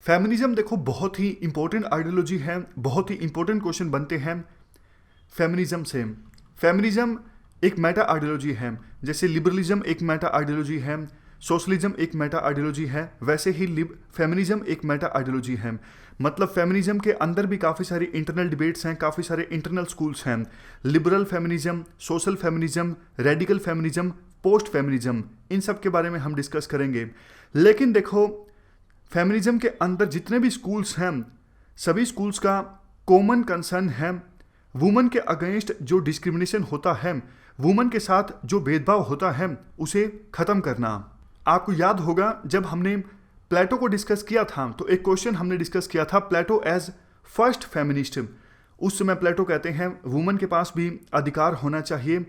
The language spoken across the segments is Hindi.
फेमिनिज्म देखो बहुत ही इंपॉर्टेंट आइडियोलॉजी है, बहुत ही इंपॉर्टेंट क्वेश्चन बनते हैं फेमिनिज्म से। फेमिनिज्म एक मेटा आइडियोलॉजी है, जैसे लिबरलिज्म एक मेटा आइडियोलॉजी है, सोशलिज्म एक मेटा आइडियोलॉजी है, वैसे ही फेमिनिज्म एक मेटा आइडियोलॉजी है। मतलब फेमिनिज्म के अंदर भी काफ़ी सारी इंटरनल डिबेट्स हैं, काफ़ी सारे इंटरनल स्कूल्स हैं। Liberal feminism, social feminism, radical feminism, post feminism, इन सब के बारे में हम डिस्कस करेंगे। लेकिन देखो, फेमिनिज्म के अंदर जितने भी स्कूल्स हैं, सभी स्कूल्स का कॉमन कंसर्न है वुमन के अगेंस्ट जो डिस्क्रिमिनेशन होता है, वुमन के साथ जो भेदभाव होता है, उसे ख़त्म करना। आपको याद होगा जब हमने प्लेटो को डिस्कस किया था तो एक क्वेश्चन हमने डिस्कस किया था, प्लेटो एज फर्स्ट फेमिनिस्ट। उस समय प्लेटो कहते हैं वुमन के पास भी अधिकार होना चाहिए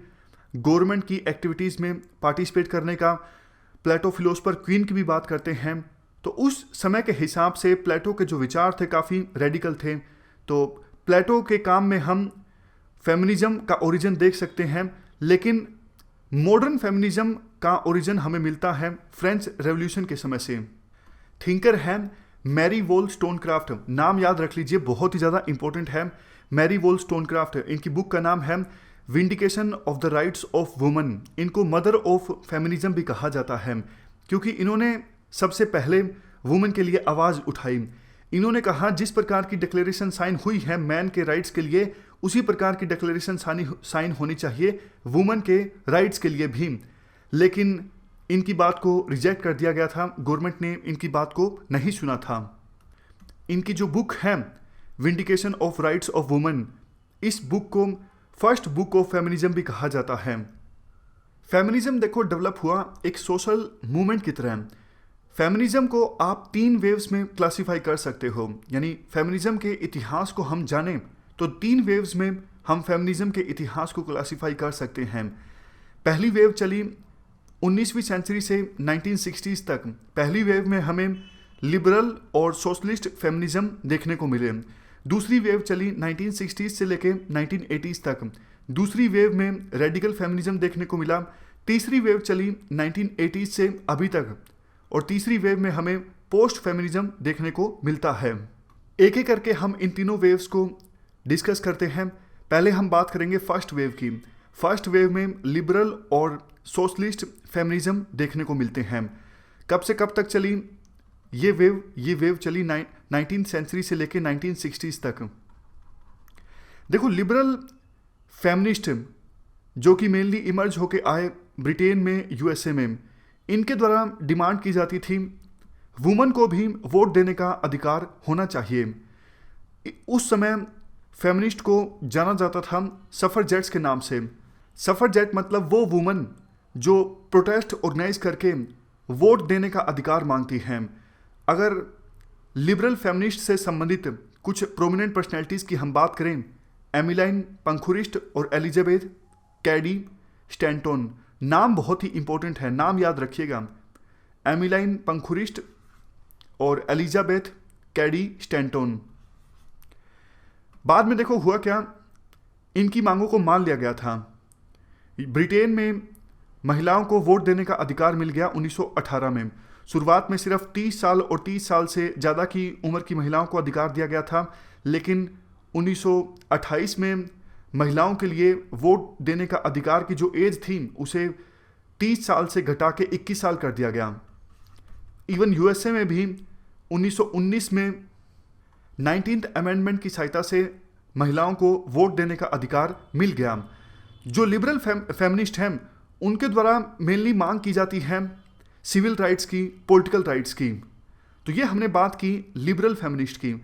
गवर्नमेंट की एक्टिविटीज़ में पार्टिसिपेट करने का। प्लेटो फिलोसफर क्वीन की भी बात करते हैं। तो उस समय के हिसाब से प्लेटो के जो विचार थे काफ़ी रेडिकल थे। तो प्लेटो के काम में हम फेमिनिज्म का ओरिजिन देख सकते हैं, लेकिन मॉडर्न फेमिनिज्म का ओरिजिन हमें मिलता है फ्रेंच रेवोल्यूशन के समय से। थिंकर है मैरी वोल्सटोनक्राफ्ट, नाम याद रख लीजिए, बहुत ही ज़्यादा इंपॉर्टेंट है। मैरी वोल्सटोनक्राफ्ट, इनकी बुक का नाम है vindication of the rights of woman. इनको मदर ऑफ फेमिनिज्म भी कहा जाता है, क्योंकि इन्होंने सबसे पहले वुमन के लिए आवाज़ उठाई। इन्होंने कहा जिस प्रकार की डिक्लेरेशन साइन हुई है मैन के राइट्स के लिए, उसी प्रकार की डिक्लेरेशन साइन होनी चाहिए वुमन के राइट्स के लिए भी। लेकिन इनकी बात को रिजेक्ट कर दिया गया था, गवर्नमेंट ने इनकी बात को नहीं सुना था। इनकी जो बुक है vindication of rights of woman, इस बुक को फर्स्ट बुक ऑफ फेमिनिज्म भी कहा जाता है। फेमिनिज्म देखो डेवलप हुआ एक सोशल मूवमेंट की तरह। फेमिनिज्म को आप 3 वेव्स में क्लासिफाई कर सकते हो, यानी फेमिनिज्म के इतिहास को हम जाने तो 3 वेव्स में हम फेमिनिज्म के इतिहास को क्लासिफाई कर सकते हैं। पहली वेव चली 19वीं सेंचुरी से 1960s तक। पहली वेव में हमें लिबरल और सोशलिस्ट फेमिनिज्म देखने को मिले। दूसरी वेव चली 1960s से लेके 1980s तक। दूसरी वेव में रेडिकल फेमिनिज्म देखने को मिला। तीसरी वेव चली 1980s से अभी तक, और तीसरी वेव में हमें पोस्ट फेमिनिज्म देखने को मिलता है। एक एक करके हम इन तीनों वेव्स को डिस्कस करते हैं। पहले हम बात करेंगे फर्स्ट वेव की। फर्स्ट वेव में लिबरल और सोशलिस्ट फेमिनिज्म देखने को मिलते हैं। कब से कब तक चली ये वेव चली 19th सेंचुरी से लेके 1960s तक। देखो, लिबरल फेमिनिस्ट जो कि मेनली इमर्ज होके आए ब्रिटेन में, यूएसए में, इनके द्वारा डिमांड की जाती थी वुमन को भी वोट देने का अधिकार होना चाहिए। उस समय फेमिनिस्ट को जाना जाता था सफरजेट्स के नाम से। सफरजेट मतलब वो वुमन जो प्रोटेस्ट ऑर्गेनाइज करके वोट देने का अधिकार मांगती हैं। अगर लिबरल फेमिनिस्ट से संबंधित कुछ प्रोमिनेंट पर्सनैलिटीज़ की हम बात करें, एमिलाइन पंखुरिस्ट और एलिजाबेथ कैडी स्टैंटन, नाम बहुत ही इंपॉर्टेंट है, नाम याद रखिएगा, एमिलाइन पंखुरिस्ट और एलिजाबेथ कैडी स्टैंटन। बाद में देखो हुआ क्या, इनकी मांगों को मान लिया गया था। ब्रिटेन में महिलाओं को वोट देने का अधिकार मिल गया 1918 में। शुरुआत में सिर्फ 30 साल और 30 साल से ज़्यादा की उम्र की महिलाओं को अधिकार दिया गया था, लेकिन 1928 में महिलाओं के लिए वोट देने का अधिकार की जो एज थी उसे 30 साल से घटा के 21 साल कर दिया गया। इवन यूएसए में भी 1919 में 19th अमेंडमेंट की सहायता से महिलाओं को वोट देने का अधिकार मिल गया। जो लिबरल फेमिनिस्ट हैं उनके द्वारा मेनली मांग की जाती है सिविल राइट्स की, पॉलिटिकल राइट्स की। तो ये हमने बात की लिबरल फेमिनिस्ट की।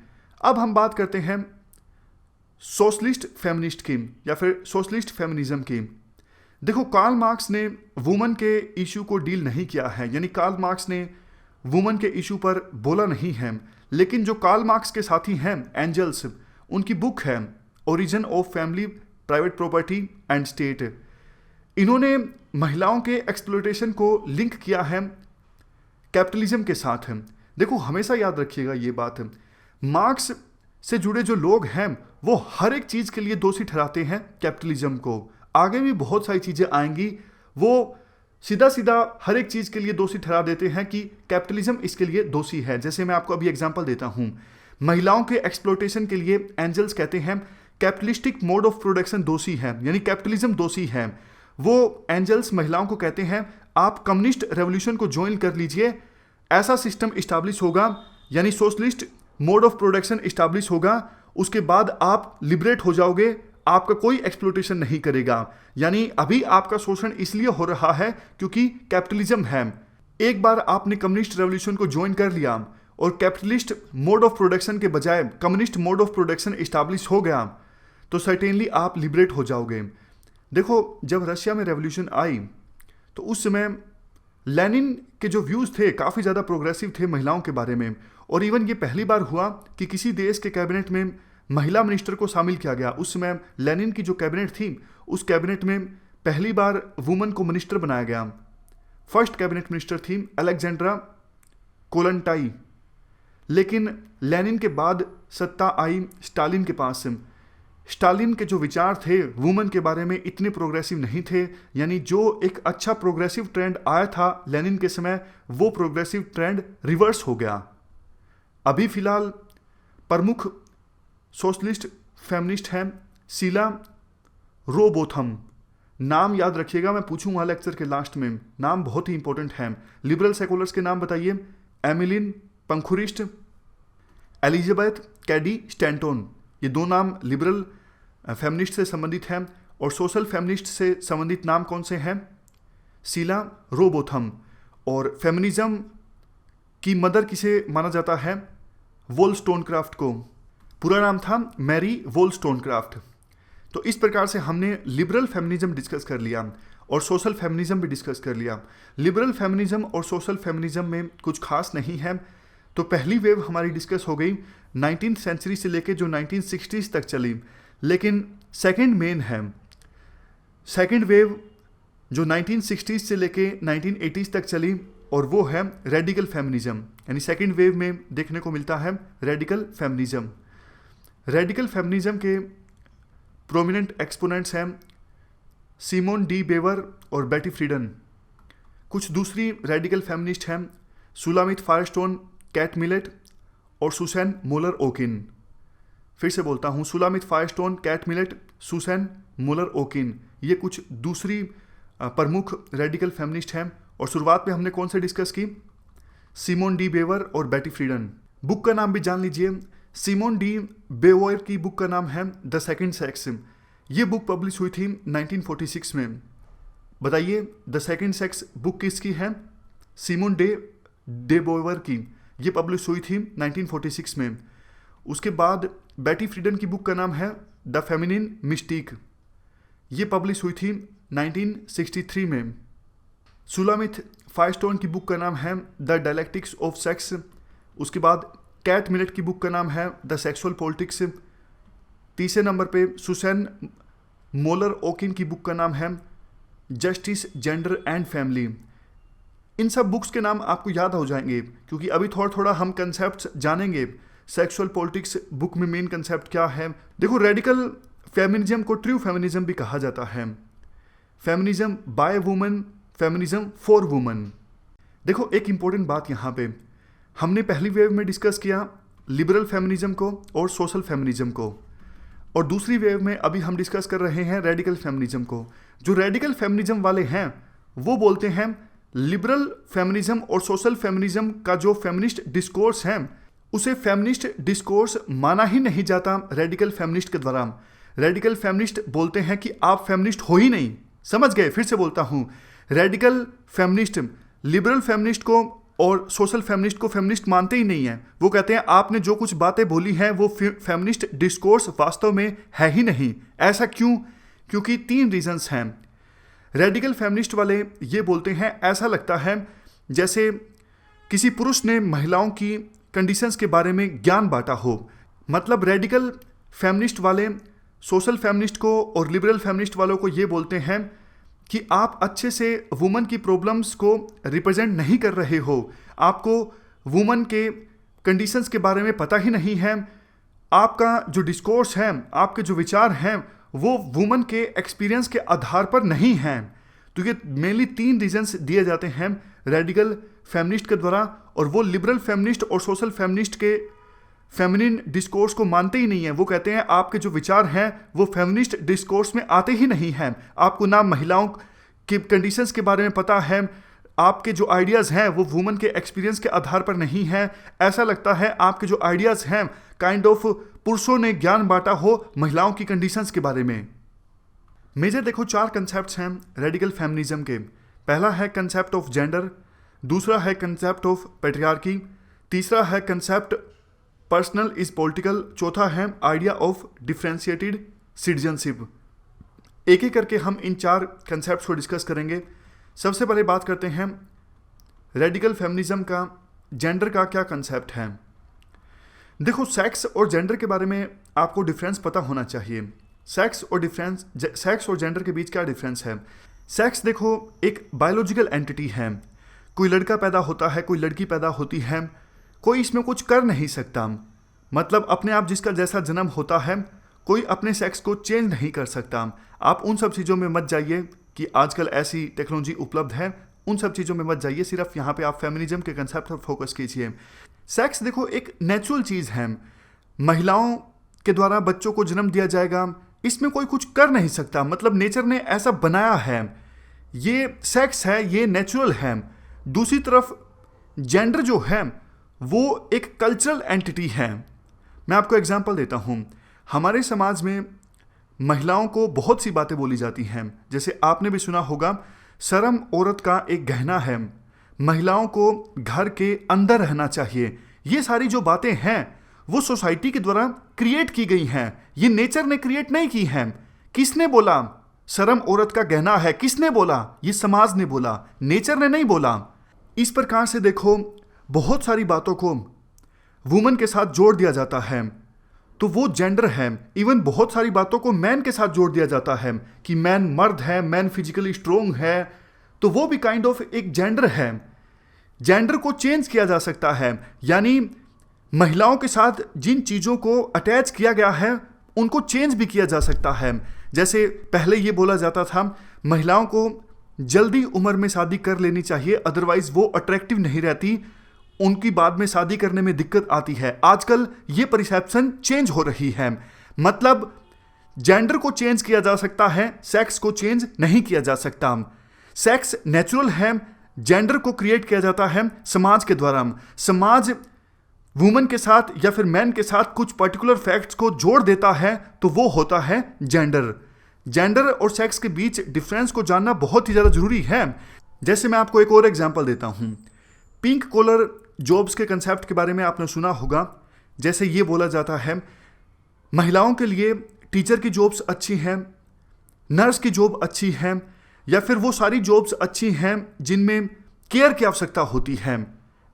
अब हम बात करते हैं सोशलिस्ट फेमिनिस्ट की या फिर सोशलिस्ट फेमिनिज्म की। देखो, कार्ल मार्क्स ने वुमन के इशू को डील नहीं किया है, यानी कार्ल मार्क्स ने वुमन के इशू पर बोला नहीं है। लेकिन जो कार्ल मार्क्स के साथी हैं एंजल्स, उनकी बुक है origin of family, private property and state. इन्होंने महिलाओं के एक्सप्लॉयटेशन को लिंक किया है कैपिटलिज्म के साथ। देखो, हमेशा याद रखिएगा ये बात, मार्क्स से जुड़े जो लोग हैं वो हर एक चीज़ के लिए दोषी ठहराते हैं कैपिटलिज्म को। आगे भी बहुत सारी चीज़ें आएंगी, वो सीधा सीधा हर एक चीज के लिए दोषी ठहरा देते हैं कि कैपिटलिज्म इसके लिए दोषी है। जैसे मैं आपको अभी एग्जांपल देता हूं, महिलाओं के एक्सप्लोटेशन के लिए एंजल्स कहते हैं कैपिटलिस्टिक मोड ऑफ प्रोडक्शन दोषी है, यानी कैपिटलिज्म दोषी है। वो एंजल्स महिलाओं को कहते हैं आप कम्युनिस्ट रेवोल्यूशन को ज्वाइन कर लीजिए, ऐसा सिस्टम इस्टेब्लिश होगा, यानी socialist mode of production establish होगा, उसके बाद आप लिबरेट हो जाओगे, आपका कोई एक्सप्लोटेशन नहीं करेगा। यानी अभी आपका शोषण इसलिए हो रहा है क्योंकि कैपिटलिज्म है। एक बार आपने कम्युनिस्ट रेवोल्यूशन को ज्वाइन कर लिया और कैपिटलिस्ट मोड ऑफ प्रोडक्शन के बजाय communist mode of production establish हो गया तो सर्टेनली आप लिबरेट हो जाओगे। देखो, जब रशिया में रेवोल्यूशन आई तो उस समय लेनिन के जो व्यूज़ थे काफ़ी ज़्यादा प्रोग्रेसिव थे महिलाओं के बारे में, और इवन ये पहली बार हुआ कि किसी देश के कैबिनेट में महिला मिनिस्टर को शामिल किया गया। उस समय लेनिन की जो कैबिनेट थी उस कैबिनेट में पहली बार वुमन को मिनिस्टर बनाया गया। फर्स्ट कैबिनेट मिनिस्टर थी अलेक्जेंड्रा कोलंटाई। लेकिन लेनिन के बाद सत्ता आई स्टालिन के पास। स्टालिन के जो विचार थे वुमन के बारे में इतने प्रोग्रेसिव नहीं थे, यानी जो एक अच्छा प्रोग्रेसिव ट्रेंड आया था लेनिन के समय, वो प्रोग्रेसिव ट्रेंड रिवर्स हो गया। अभी फिलहाल प्रमुख सोशलिस्ट फेमिनिस्ट हैं शीला रोबोथम। नाम याद रखिएगा, मैं पूछूंगा लेक्चर के लास्ट में, नाम बहुत ही इंपॉर्टेंट है। लिबरल सेकुलर्स के नाम बताइए, एमिलिन पंखुरिस्ट, एलिजाबेथ कैडी स्टैंटोन। ये दो नाम लिबरल फेमिनिस्ट से संबंधित हैं। और सोशल फेमिनिस्ट से संबंधित नाम कौन से हैं? शीला रोबोथम। और फेमिनिज्म की मदर किसे माना जाता है? वोल्स्टोनक्राफ्ट को। पूरा नाम था मैरी वोल्स्टोनक्राफ्ट। तो इस प्रकार से हमने लिबरल फेमिनिज्म डिस्कस कर लिया और सोशल फेमिनिज्म भी डिस्कस कर लिया। लिबरल फेमिनिज्म और सोशल फेमिनिज्म में कुछ खास नहीं है। तो पहली वेव हमारी डिस्कस हो गई 19th सेंचुरी से लेके जो 1960s तक चली। लेकिन सेकंड मेन है, सेकंड वेव जो 1960s से लेके 1980s तक चली, और वो है रेडिकल फेमिनिज्म। यानी सेकंड वेव में देखने को मिलता है रेडिकल फेमिनिज्म। रेडिकल फेमिनिज्म के प्रोमिनेंट एक्सपोनेंट्स हैं सिमोन डी बेवर और बेटी फ्रीडन। कुछ दूसरी रेडिकल फेमिनिस्ट हैं सुलामित फायरस्टोन, कैट मिलेट और सुसैन मोलर ओकिन। फिर से बोलता हूँ, Shulamith Firestone, Kate Millett, Susan Moller Okin, ये कुछ दूसरी प्रमुख रेडिकल फेमिनिस्ट हैं। और शुरुआत में हमने कौन से डिस्कस की? सिमोन डी बेवर और बेटी फ्रीडन। बुक का नाम भी जान लीजिए, सिमोन डी बेवर की बुक का नाम है द सेकंड सेक्स। ये बुक पब्लिश हुई थी 1946 में। बताइए, द सेकंड सेक्स बुक किसकी है? सिमोन डे बोवर की। ये पब्लिश हुई थी 1946 में। उसके बाद बेटी फ्रीडन की बुक का नाम है द फेमिनिन मिस्टिक। ये पब्लिश हुई थी 1963 में। सुलामित फायरस्टोन की बुक का नाम है द डायलेक्टिक्स ऑफ सेक्स। उसके बाद कैट मिलेट की बुक का नाम है द सेक्सुअल पॉलिटिक्स। तीसरे नंबर पे सुसैन मोलर ओकिन की बुक का नाम है जस्टिस, जेंडर एंड फैमिली। इन सब बुक्स के नाम आपको याद हो जाएंगे क्योंकि अभी थोड़ा थोड़ा हम कंसेप्ट जानेंगे। सेक्सुअल पॉलिटिक्स बुक में मेन कंसेप्ट क्या है? देखो, रेडिकल फेमिनिज्म को ट्रू फेमिनिज्म भी कहा जाता है। Feminism by woman, feminism for woman. देखो, एक इंपॉर्टेंट बात यहाँ पे, हमने पहली वेव में डिस्कस किया लिबरल फेमिनिज्म को और सोशल फेमिनिज्म को, और दूसरी वेव में अभी हम डिस्कस कर रहे हैं रेडिकल फेमिनिज्म को। जो रेडिकल फेमिनिज्म वाले हैं वो बोलते हैं लिबरल फेमिनिज्म और सोशल फेमिनिज्म का जो फेमिनिस्ट डिस्कोर्स है उसे फेमिनिस्ट डिस्कोर्स माना ही नहीं जाता रेडिकल फेमिनिस्ट के द्वारा। रेडिकल फेमिनिस्ट बोलते हैं कि आप फेमिनिस्ट हो ही नहीं। समझ गए? फिर से बोलता हूँ, रेडिकल फेमिनिस्ट लिबरल फेमिनिस्ट को और सोशल फेमिनिस्ट को फेमिनिस्ट मानते ही नहीं है। वो कहते हैं आपने जो कुछ बातें बोली हैं वो फेमिनिस्ट डिस्कोर्स वास्तव में है ही नहीं। ऐसा क्यों? क्योंकि 3 रीजंस हैं। रेडिकल फेमिनिस्ट वाले ये बोलते हैं, ऐसा लगता है जैसे किसी पुरुष ने महिलाओं की कंडीशंस के बारे में ज्ञान बांटा हो। मतलब रेडिकल फेमिनिस्ट वाले सोशल फेमिनिस्ट को और लिबरल फेमिनिस्ट वालों को ये बोलते हैं कि आप अच्छे से वुमन की प्रॉब्लम्स को रिप्रेजेंट नहीं कर रहे हो, आपको वुमन के कंडीशंस के बारे में पता ही नहीं है, आपका जो डिस्कोर्स है, आपके जो विचार हैं वो वुमन के एक्सपीरियंस के आधार पर नहीं हैं। तो ये मेनली 3 रीजंस दिए जाते हैं रेडिकल फेमिनिस्ट के द्वारा, और वो लिबरल फेमिनिस्ट और सोशल फेमिनिस्ट के फेमिनिन डिस्कोर्स को मानते ही नहीं है। वो कहते हैं आपके जो विचार हैं वो फेमिनिस्ट डिस्कोर्स में आते ही नहीं हैं, आपको ना महिलाओं की कंडीशंस के बारे में पता है, आपके जो आइडियाज़ हैं वो वुमन के एक्सपीरियंस के आधार पर नहीं हैं, ऐसा लगता है आपके जो आइडियाज़ हैं काइंड ऑफ पुरुषों ने ज्ञान बांटा हो महिलाओं की कंडीशंस के बारे में। मेजर देखो 4 कंसेप्ट्स हैं रेडिकल फेमिनिज्म के। पहला है कंसेप्ट ऑफ जेंडर, दूसरा है कंसेप्ट ऑफ पैट्रियार्की, तीसरा है कंसेप्ट पर्सनल इज पॉलिटिकल, चौथा है आइडिया ऑफ डिफरेंशिएटेड सिटीजनशिप। एक एक करके हम इन 4 कंसेप्ट्स को डिस्कस करेंगे। सबसे पहले बात करते हैं रेडिकल फेमिनिज्म का जेंडर का क्या कंसेप्ट है। देखो सेक्स और जेंडर के बारे में आपको डिफरेंस पता होना चाहिए। सेक्स और जेंडर के बीच क्या डिफरेंस है। सेक्स देखो एक बायोलॉजिकल एंटिटी है, कोई लड़का पैदा होता है, कोई लड़की पैदा होती है, कोई इसमें कुछ कर नहीं सकता, मतलब अपने आप जिसका जैसा जन्म होता है, कोई अपने सेक्स को चेंज नहीं कर सकता। आप उन सब चीज़ों में मत जाइए कि आजकल ऐसी टेक्नोलॉजी उपलब्ध है, उन सब चीज़ों में मत जाइए, सिर्फ यहाँ पे आप फेमिनिज्म के कंसेप्ट पर फोकस कीजिए। सेक्स देखो एक नेचुरल चीज़ है, महिलाओं के द्वारा बच्चों को जन्म दिया जाएगा, इसमें कोई कुछ कर नहीं सकता, मतलब नेचर ने ऐसा बनाया है, ये सेक्स है, ये नेचुरल है। दूसरी तरफ जेंडर जो है वो एक कल्चरल एंटिटी है। मैं आपको एग्जांपल देता हूँ। हमारे समाज में महिलाओं को बहुत सी बातें बोली जाती हैं, जैसे आपने भी सुना होगा शर्म औरत का एक गहना है, महिलाओं को घर के अंदर रहना चाहिए। ये सारी जो बातें हैं वो सोसाइटी के द्वारा क्रिएट की गई हैं, ये नेचर ने क्रिएट नहीं की हैं। किसने बोला शर्म औरत का गहना है? किसने बोला? ये समाज ने बोला, नेचर ने नहीं बोला। इस प्रकार से देखो बहुत सारी बातों को वुमन के साथ जोड़ दिया जाता है, तो वो जेंडर है। इवन बहुत सारी बातों को मैन के साथ जोड़ दिया जाता है कि मैन मर्द है, मैन फिजिकली स्ट्रोंग है, तो वो भी काइंड ऑफ एक जेंडर है। जेंडर को चेंज किया जा सकता है, यानी महिलाओं के साथ जिन चीज़ों को अटैच किया गया है उनको चेंज भी किया जा सकता है। जैसे पहले ये बोला जाता था महिलाओं को जल्दी उम्र में शादी कर लेनी चाहिए, अदरवाइज वो अट्रैक्टिव नहीं रहती, उनकी बाद में शादी करने में दिक्कत आती है। आजकल ये परसेप्शन चेंज हो रही है, मतलब जेंडर को चेंज किया जा सकता है, सेक्स को चेंज नहीं किया जा सकता। सेक्स नेचुरल है, जेंडर को क्रिएट किया जाता है समाज के द्वारा। समाज वुमन के साथ या फिर मैन के साथ कुछ पर्टिकुलर फैक्ट्स को जोड़ देता है, तो वो होता है जेंडर। जेंडर और सेक्स के बीच डिफरेंस को जानना बहुत ही ज़्यादा ज़रूरी है। जैसे मैं आपको एक और एग्जांपल देता हूँ। पिंक कॉलर जॉब्स के कंसेप्ट के बारे में आपने सुना होगा। जैसे ये बोला जाता है महिलाओं के लिए टीचर की जॉब्स अच्छी हैं, नर्स की जॉब अच्छी है, या फिर वो सारी जॉब्स अच्छी हैं जिनमें केयर की आवश्यकता होती है।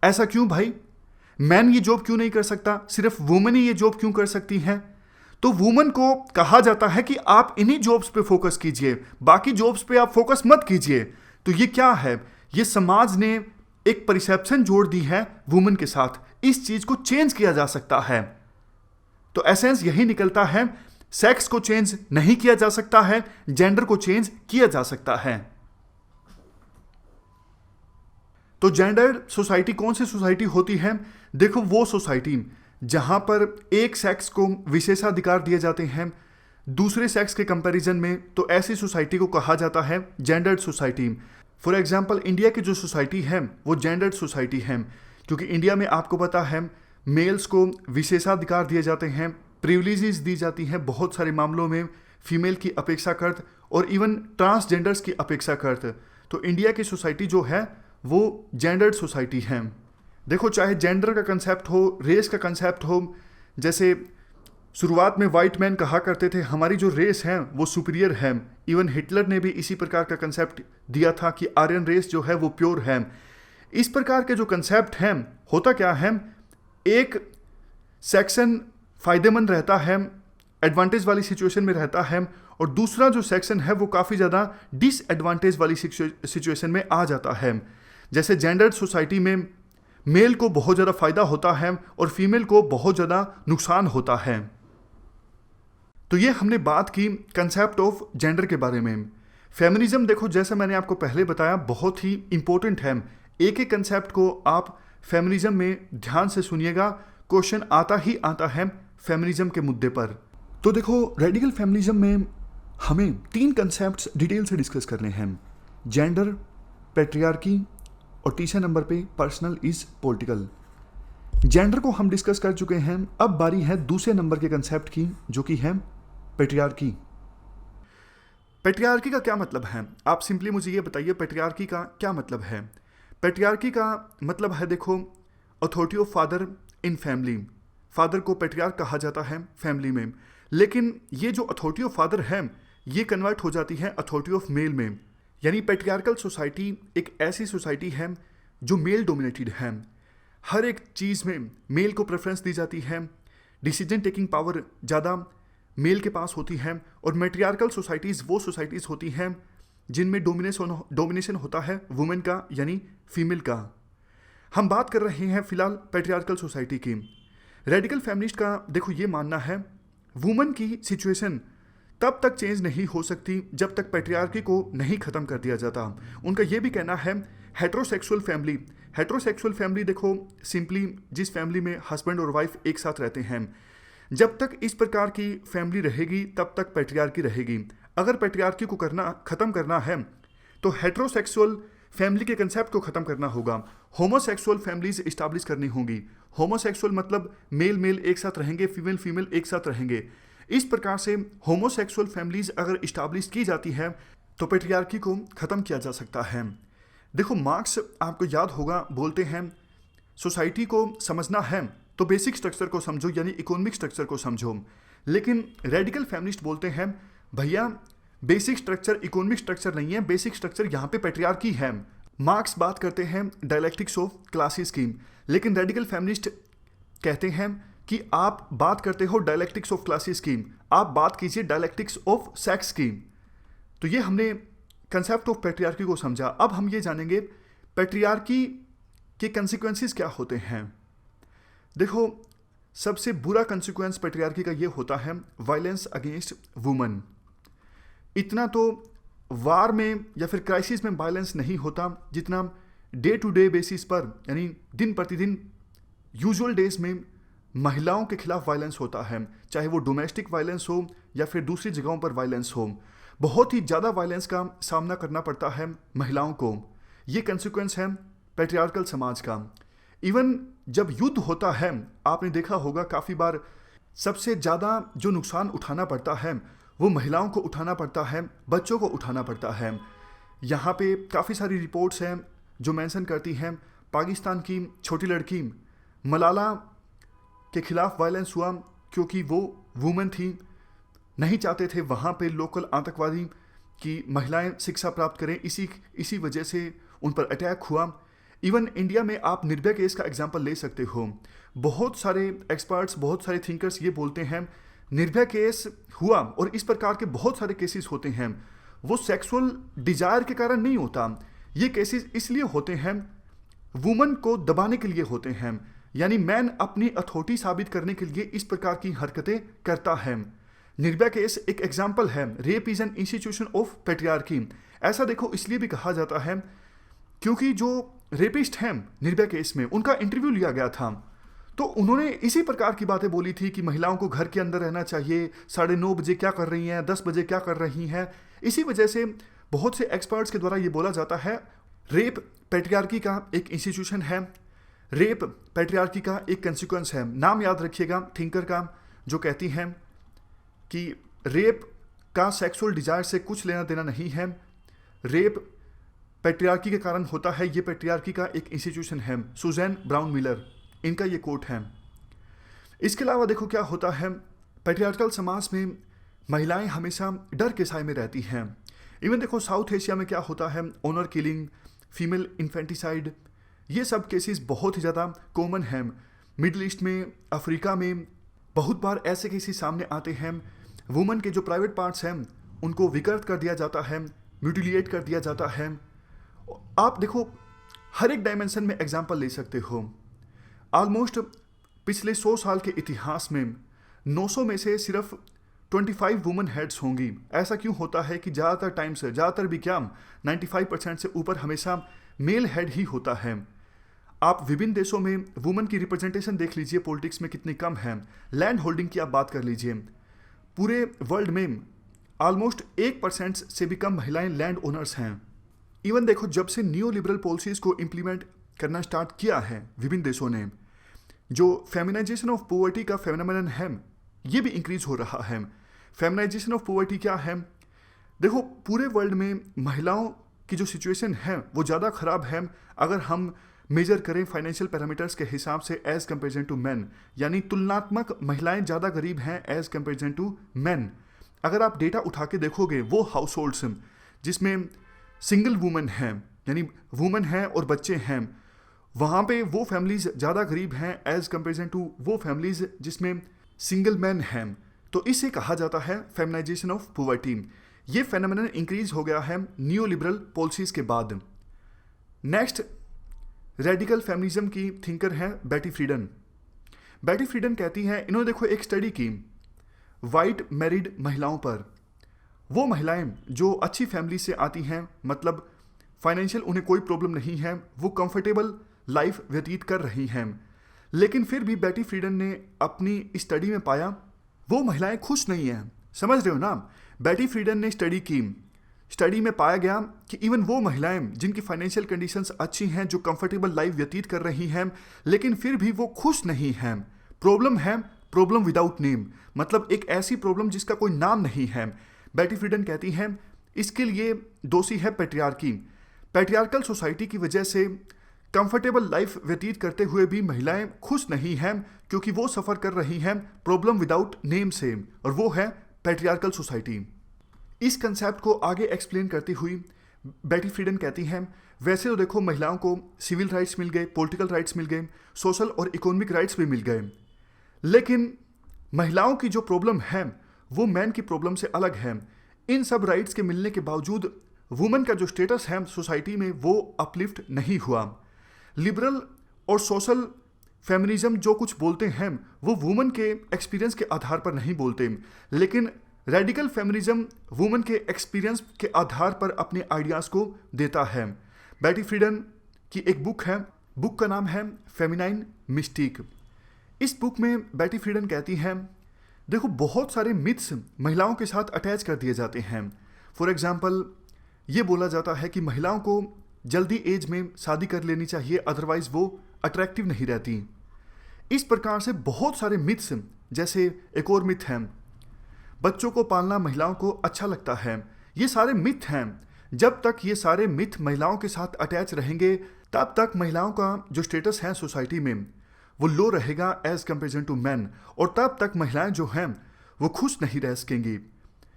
ऐसा क्यों भाई? मैन ये जॉब क्यों नहीं कर सकता? सिर्फ वुमेन ही ये जॉब क्यों कर सकती हैं? तो वुमेन को कहा जाता है कि आप इन्हीं जॉब्स पे फोकस कीजिए, बाकी जॉब्स पे आप फोकस मत कीजिए। तो ये क्या है? ये समाज ने एक परसेप्शन जोड़ दी है वुमेन के साथ, इस चीज को चेंज किया जा सकता है। तो एसेंस यही निकलता है, सेक्स को चेंज नहीं किया जा सकता है, जेंडर को चेंज किया जा सकता है। तो जेंडर सोसाइटी कौन सी सोसाइटी होती है? देखो वो सोसाइटी जहां पर एक सेक्स को विशेषाधिकार दिए जाते हैं दूसरे सेक्स के कंपैरिजन में, तो ऐसी सोसाइटी को कहा जाता है gendered society. For example India की जो सोसाइटी है वो जेंडर्ड सोसाइटी है, क्योंकि इंडिया में आपको पता है मेल्स को विशेषाधिकार दिए जाते हैं, प्रिविलेजेस दी जाती हैं बहुत सारे मामलों में फीमेल की अपेक्षाकृत, और इवन ट्रांसजेंडर्स की अपेक्षाकृत। तो इंडिया की सोसाइटी जो है वो जेंडर्ड सोसाइटी है। देखो चाहे जेंडर का कंसेप्ट हो, रेस का कंसेप्ट हो, जैसे शुरुआत में वाइट मैन कहा करते थे हमारी जो रेस है वो सुपीरियर है। इवन हिटलर ने भी इसी प्रकार का कंसेप्ट दिया था कि आर्यन रेस जो है वो प्योर है। इस प्रकार के जो कंसेप्ट हैं, होता क्या है, एक सेक्शन फायदेमंद रहता है, एडवांटेज वाली सिचुएशन में रहता है, और दूसरा जो सेक्शन है वो काफ़ी ज़्यादा डिसएडवांटेज वाली सिचुएशन में आ जाता है। जैसे जेंडर्ड सोसाइटी में मेल को बहुत ज़्यादा फायदा होता है और फीमेल को बहुत ज़्यादा नुकसान होता है। तो ये हमने बात की कंसेप्ट ऑफ जेंडर के बारे में। फेमिनिज्म देखो, जैसे मैंने आपको पहले बताया, बहुत ही इंपॉर्टेंट है। एक एक कंसेप्ट को आप फेमिनिज्म में ध्यान से सुनिएगा, क्वेश्चन आता ही आता है फेमिनिज्म के मुद्दे पर। तो देखो, रेडिकल फेमिनिज्म में हमें 3 कंसेप्ट्स डिटेल से डिस्कस करने हैं: जेंडर, पैट्रियार्की और तीसरे नंबर पे पर्सनल इज पॉलिटिकल। जेंडर को हम डिस्कस कर चुके हैं, अब बारी है दूसरे नंबर के कंसेप्ट की, जो कि है पैट्रियार्की। पैट्रियार्की का क्या मतलब है? आप सिंपली मुझे ये बताइए, पैट्रियार्की का क्या मतलब है? पैट्रियार्की का मतलब है, देखो, authority of father in family. Father को पैट्रियार्क कहा जाता है फैमिली में, लेकिन ये जो अथॉरिटी ऑफ फादर है ये कन्वर्ट हो जाती है अथॉरिटी ऑफ मेल में। यानी पैट्रियार्कल सोसाइटी एक ऐसी सोसाइटी है जो मेल डोमिनेटेड है। हर एक चीज़ में मेल को प्रेफरेंस दी जाती है, डिसीजन टेकिंग पावर ज़्यादा मेल के पास होती है। और मैट्रियार्कल सोसाइटीज़ वो सोसाइटीज़ होती हैं जिनमें डोमिनेशन होता है वुमेन का, यानी फीमेल का। हम बात कर रहे हैं फिलहाल पैट्रियार्कल सोसाइटी की। रेडिकल फेमिनिस्ट का देखो ये मानना है, वुमेन की सिचुएशन तब तक चेंज नहीं हो सकती जब तक पैट्रियार्की को नहीं ख़त्म कर दिया जाता। उनका ये भी कहना है, हेट्रोसेक्सुअल फैमिली। हेट्रोसेक्सुअल फैमिली देखो सिंपली जिस फैमिली में हस्बैंड और वाइफ एक साथ रहते हैं, जब तक इस प्रकार की फैमिली रहेगी तब तक पैट्रियार्की रहेगी। अगर पैट्रियार्की को ख़त्म करना है तो हेट्रोसेक्सुअल फैमिली के कंसेप्ट को ख़त्म करना होगा, होमोसेक्सुअल फैमिलीज इस्टाब्लिश करनी होंगी। होमोसेक्सुअल मतलब मेल मेल एक साथ रहेंगे, फीमेल फीमेल एक साथ रहेंगे। इस प्रकार से होमोसेक्सुअल फैमिलीज अगर इस्टाब्लिश की जाती है तो पैट्रियार्की को ख़त्म किया जा सकता है। देखो, मार्क्स आपको याद होगा बोलते हैं, सोसाइटी को समझना है तो बेसिक स्ट्रक्चर को समझो, यानी इकोनॉमिक स्ट्रक्चर को समझो। लेकिन रेडिकल फेमिनिस्ट बोलते हैं, भैया बेसिक स्ट्रक्चर इकोनॉमिक स्ट्रक्चर नहीं है, बेसिक स्ट्रक्चर यहाँ पे पैट्रियार्की है। मार्क्स बात करते हैं डायलेक्टिक्स ऑफ क्लासेस की, लेकिन रेडिकल फेमिनिस्ट कहते हैं कि आप बात करते हो डायलेक्टिक्स ऑफ क्लासेस की, आप बात कीजिए डायलेक्टिक्स ऑफ सेक्स की। तो ये हमने कंसेप्ट ऑफ पैट्रियार्की को समझा। अब हम ये जानेंगे पैट्रियार्की के कंसिक्वेंसेस क्या होते हैं। देखो, सबसे बुरा कंसिक्वेंस पैट्रियार्की का ये होता है वायलेंस अगेंस्ट वुमन। इतना तो वार में या फिर क्राइसिस में वायलेंस नहीं होता जितना डे टू डे बेसिस पर, यानी दिन प्रतिदिन यूजुअल डेज में महिलाओं के खिलाफ वायलेंस होता है, चाहे वो डोमेस्टिक वायलेंस हो या फिर दूसरी जगहों पर वायलेंस हो। बहुत ही ज़्यादा वायलेंस का सामना करना पड़ता है महिलाओं को। ये कंसिक्वेंस है पैट्रियार्कल समाज का। इवन जब युद्ध होता है, आपने देखा होगा काफ़ी बार सबसे ज़्यादा जो नुकसान उठाना पड़ता है वो महिलाओं को उठाना पड़ता है, बच्चों को उठाना पड़ता है। यहाँ पे काफ़ी सारी रिपोर्ट्स हैं जो मेंशन करती हैं, पाकिस्तान की छोटी लड़की मलाला के खिलाफ वायलेंस हुआ क्योंकि वो वुमेन थी। नहीं चाहते थे वहाँ पे लोकल आतंकवादी की महिलाएं शिक्षा प्राप्त करें, इसी वजह से उन पर अटैक हुआ। इवन इंडिया में आप निर्भया केस का एग्जाम्पल ले सकते हो। बहुत सारे एक्सपर्ट्स, बहुत सारे थिंकर्स ये बोलते हैं निर्भया केस हुआ और इस प्रकार के बहुत सारे केसेस होते हैं, वो सेक्सुअल डिजायर के कारण नहीं होता। ये केसेस इसलिए होते हैं, वुमन को दबाने के लिए होते हैं, यानी मैन अपनी अथॉरिटी साबित करने के लिए इस प्रकार की हरकतें करता है। निर्भया केस एक एग्जाम्पल है। Rape is an institution of patriarchy. ऐसा देखो इसलिए भी कहा जाता है क्योंकि जो रेपिस्ट हैं निर्भया केस में उनका इंटरव्यू लिया गया था, तो उन्होंने इसी प्रकार की बातें बोली थी कि महिलाओं को घर के अंदर रहना चाहिए, 9:30 बजे क्या कर रही हैं, 10 बजे क्या कर रही हैं। इसी वजह से बहुत से एक्सपर्ट्स के द्वारा ये बोला जाता है रेप पैट्रियार्की का एक इंस्टीट्यूशन है, रेप पैट्रियार्की का एक कंसिक्वेंस है। नाम याद रखिएगा थिंकर का, जो कहती हैं कि रेप का सेक्सुअल डिजायर से कुछ लेना देना नहीं है, रेप पैट्रियार्की के कारण होता है। ये पैट्रियार्की का एक इंस्टीट्यूशन है। सुजैन ब्राउन मिलर, इनका ये कोट है। इसके अलावा देखो क्या होता है, पैट्रियार्कल समाज में महिलाएं हमेशा डर के साए में रहती हैं। इवन देखो साउथ एशिया में क्या होता है, ऑनर किलिंग, फीमेल इन्फेंटिसाइड, ये सब केसेस बहुत ही ज़्यादा कॉमन हैं। मिडिल ईस्ट में, अफ्रीका में बहुत बार ऐसे केसेस सामने आते हैं। वुमन के जो प्राइवेट पार्ट्स हैं उनको विकृत कर दिया जाता है, म्यूटिलिएट कर दिया जाता है। आप देखो हर एक डायमेंशन में एग्जाम्पल ले सकते हो। ऑलमोस्ट पिछले 100 साल के इतिहास में 900 में से सिर्फ 25 वुमेन हेड्स होंगी। ऐसा क्यों होता है कि ज़्यादातर टाइम से, ज़्यादातर भी क्या, 95% से ऊपर हमेशा मेल हेड ही होता है। आप विभिन्न देशों में वुमेन की रिप्रेजेंटेशन देख लीजिए, पॉलिटिक्स में कितनी कम है। लैंड होल्डिंग की आप बात कर लीजिए, पूरे वर्ल्ड में ऑलमोस्ट 1% से भी कम महिलाएं लैंड ओनर्स हैं। इवन देखो, जब से न्यू लिबरल पॉलिसीज़ को इम्प्लीमेंट करना स्टार्ट किया है विभिन्न देशों ने, जो फेमिनाइजेशन ऑफ पॉवर्टी का फेनोमेनन है ये भी इंक्रीज हो रहा है। फेमिनाइजेशन ऑफ पॉवर्टी क्या है? देखो, पूरे वर्ल्ड में महिलाओं की जो सिचुएशन है वो ज़्यादा ख़राब है अगर हम मेजर करें फाइनेंशियल पैरामीटर्स के हिसाब से एज कंपेरिजन टू मैन, यानी तुलनात्मक महिलाएं ज़्यादा गरीब हैं एज कंपेरिजन टू मैन। अगर आप डेटा उठा के देखोगे, वो हाउस होल्ड्स जिसमें सिंगल वुमेन हैं, यानी वुमेन हैं और बच्चे हैं, वहाँ पे वो फैमिलीज ज़्यादा गरीब हैं एज कंपेरिजन टू वो फैमिलीज जिसमें सिंगल मैन हैं। तो इसे कहा जाता है फेमिनाइजेशन ऑफ पॉवर्टी। ये फेनोमेनन इंक्रीज हो गया है न्यू लिबरल पॉलिसीज़ के बाद। नेक्स्ट रेडिकल फेमिनिज्म की थिंकर हैं बेटी फ्रीडन। बेटी फ्रीडन कहती हैं, इन्होंने देखो एक स्टडी की वाइट मैरिड महिलाओं पर। वो महिलाएं जो अच्छी फैमिली से आती हैं, मतलब फाइनेंशियल उन्हें कोई प्रॉब्लम नहीं है, वो कंफर्टेबल लाइफ व्यतीत कर रही हैं, लेकिन फिर भी बेटी फ्रीडन ने अपनी स्टडी में पाया वो महिलाएं खुश नहीं हैं। समझ रहे हो ना? बेटी फ्रीडन ने स्टडी में पाया गया कि इवन वो महिलाएं जिनकी फाइनेंशियल कंडीशंस अच्छी हैं, जो कंफर्टेबल लाइफ व्यतीत कर रही हैं, लेकिन फिर भी वो खुश नहीं हैं। प्रॉब्लम है प्रॉब्लम विदाउट नेम, मतलब एक ऐसी प्रॉब्लम जिसका कोई नाम नहीं है। बेटी फ्रीडन कहती हैं इसके लिए दोषी है पैट्रियार्की। पैट्रियार्कल सोसाइटी की वजह से कंफर्टेबल लाइफ व्यतीत करते हुए भी महिलाएं खुश नहीं हैं, क्योंकि वो सफ़र कर रही हैं प्रॉब्लम विदाउट नेम से, और वो है पैट्रियार्कल सोसाइटी। इस कंसेप्ट को आगे एक्सप्लेन करती हुई बेटी फ्रीडन कहती हैं, वैसे तो देखो महिलाओं को सिविल राइट्स मिल गए, पॉलिटिकल राइट्स मिल गए, सोशल और इकोनॉमिक राइट्स भी मिल गए, लेकिन महिलाओं की जो प्रॉब्लम है वो मैन की प्रॉब्लम से अलग है। इन सब राइट्स के मिलने के बावजूद वुमेन का जो स्टेटस है सोसाइटी में वो अपलिफ्ट नहीं हुआ। लिबरल और सोशल फेमिनिज्म जो कुछ बोलते हैं वो वुमेन के एक्सपीरियंस के आधार पर नहीं बोलते, लेकिन रेडिकल फेमिनिज्म वुमेन के एक्सपीरियंस के आधार पर अपने आइडियाज़ को देता है। बेटी फ्रीडन की एक बुक है, बुक का नाम है फेमिनाइन मिस्टीक। इस बुक में बेटी फ्रीडन कहती हैं, देखो बहुत सारे मिथ्स महिलाओं के साथ अटैच कर दिए जाते हैं। फॉर एग्जांपल, ये बोला जाता है कि महिलाओं को जल्दी एज में शादी कर लेनी चाहिए, अदरवाइज वो अट्रैक्टिव नहीं रहती। इस प्रकार से बहुत सारे मिथ्स, जैसे एक और मिथ है बच्चों को पालना महिलाओं को अच्छा लगता है, ये सारे मिथ हैं। जब तक ये सारे मिथ महिलाओं के साथ अटैच रहेंगे तब तक महिलाओं का जो स्टेटस है सोसाइटी में वो लो रहेगा एज कंपेरिजन टू मैन, और तब तक महिलाएं जो हैं वो खुश नहीं रह सकेंगी।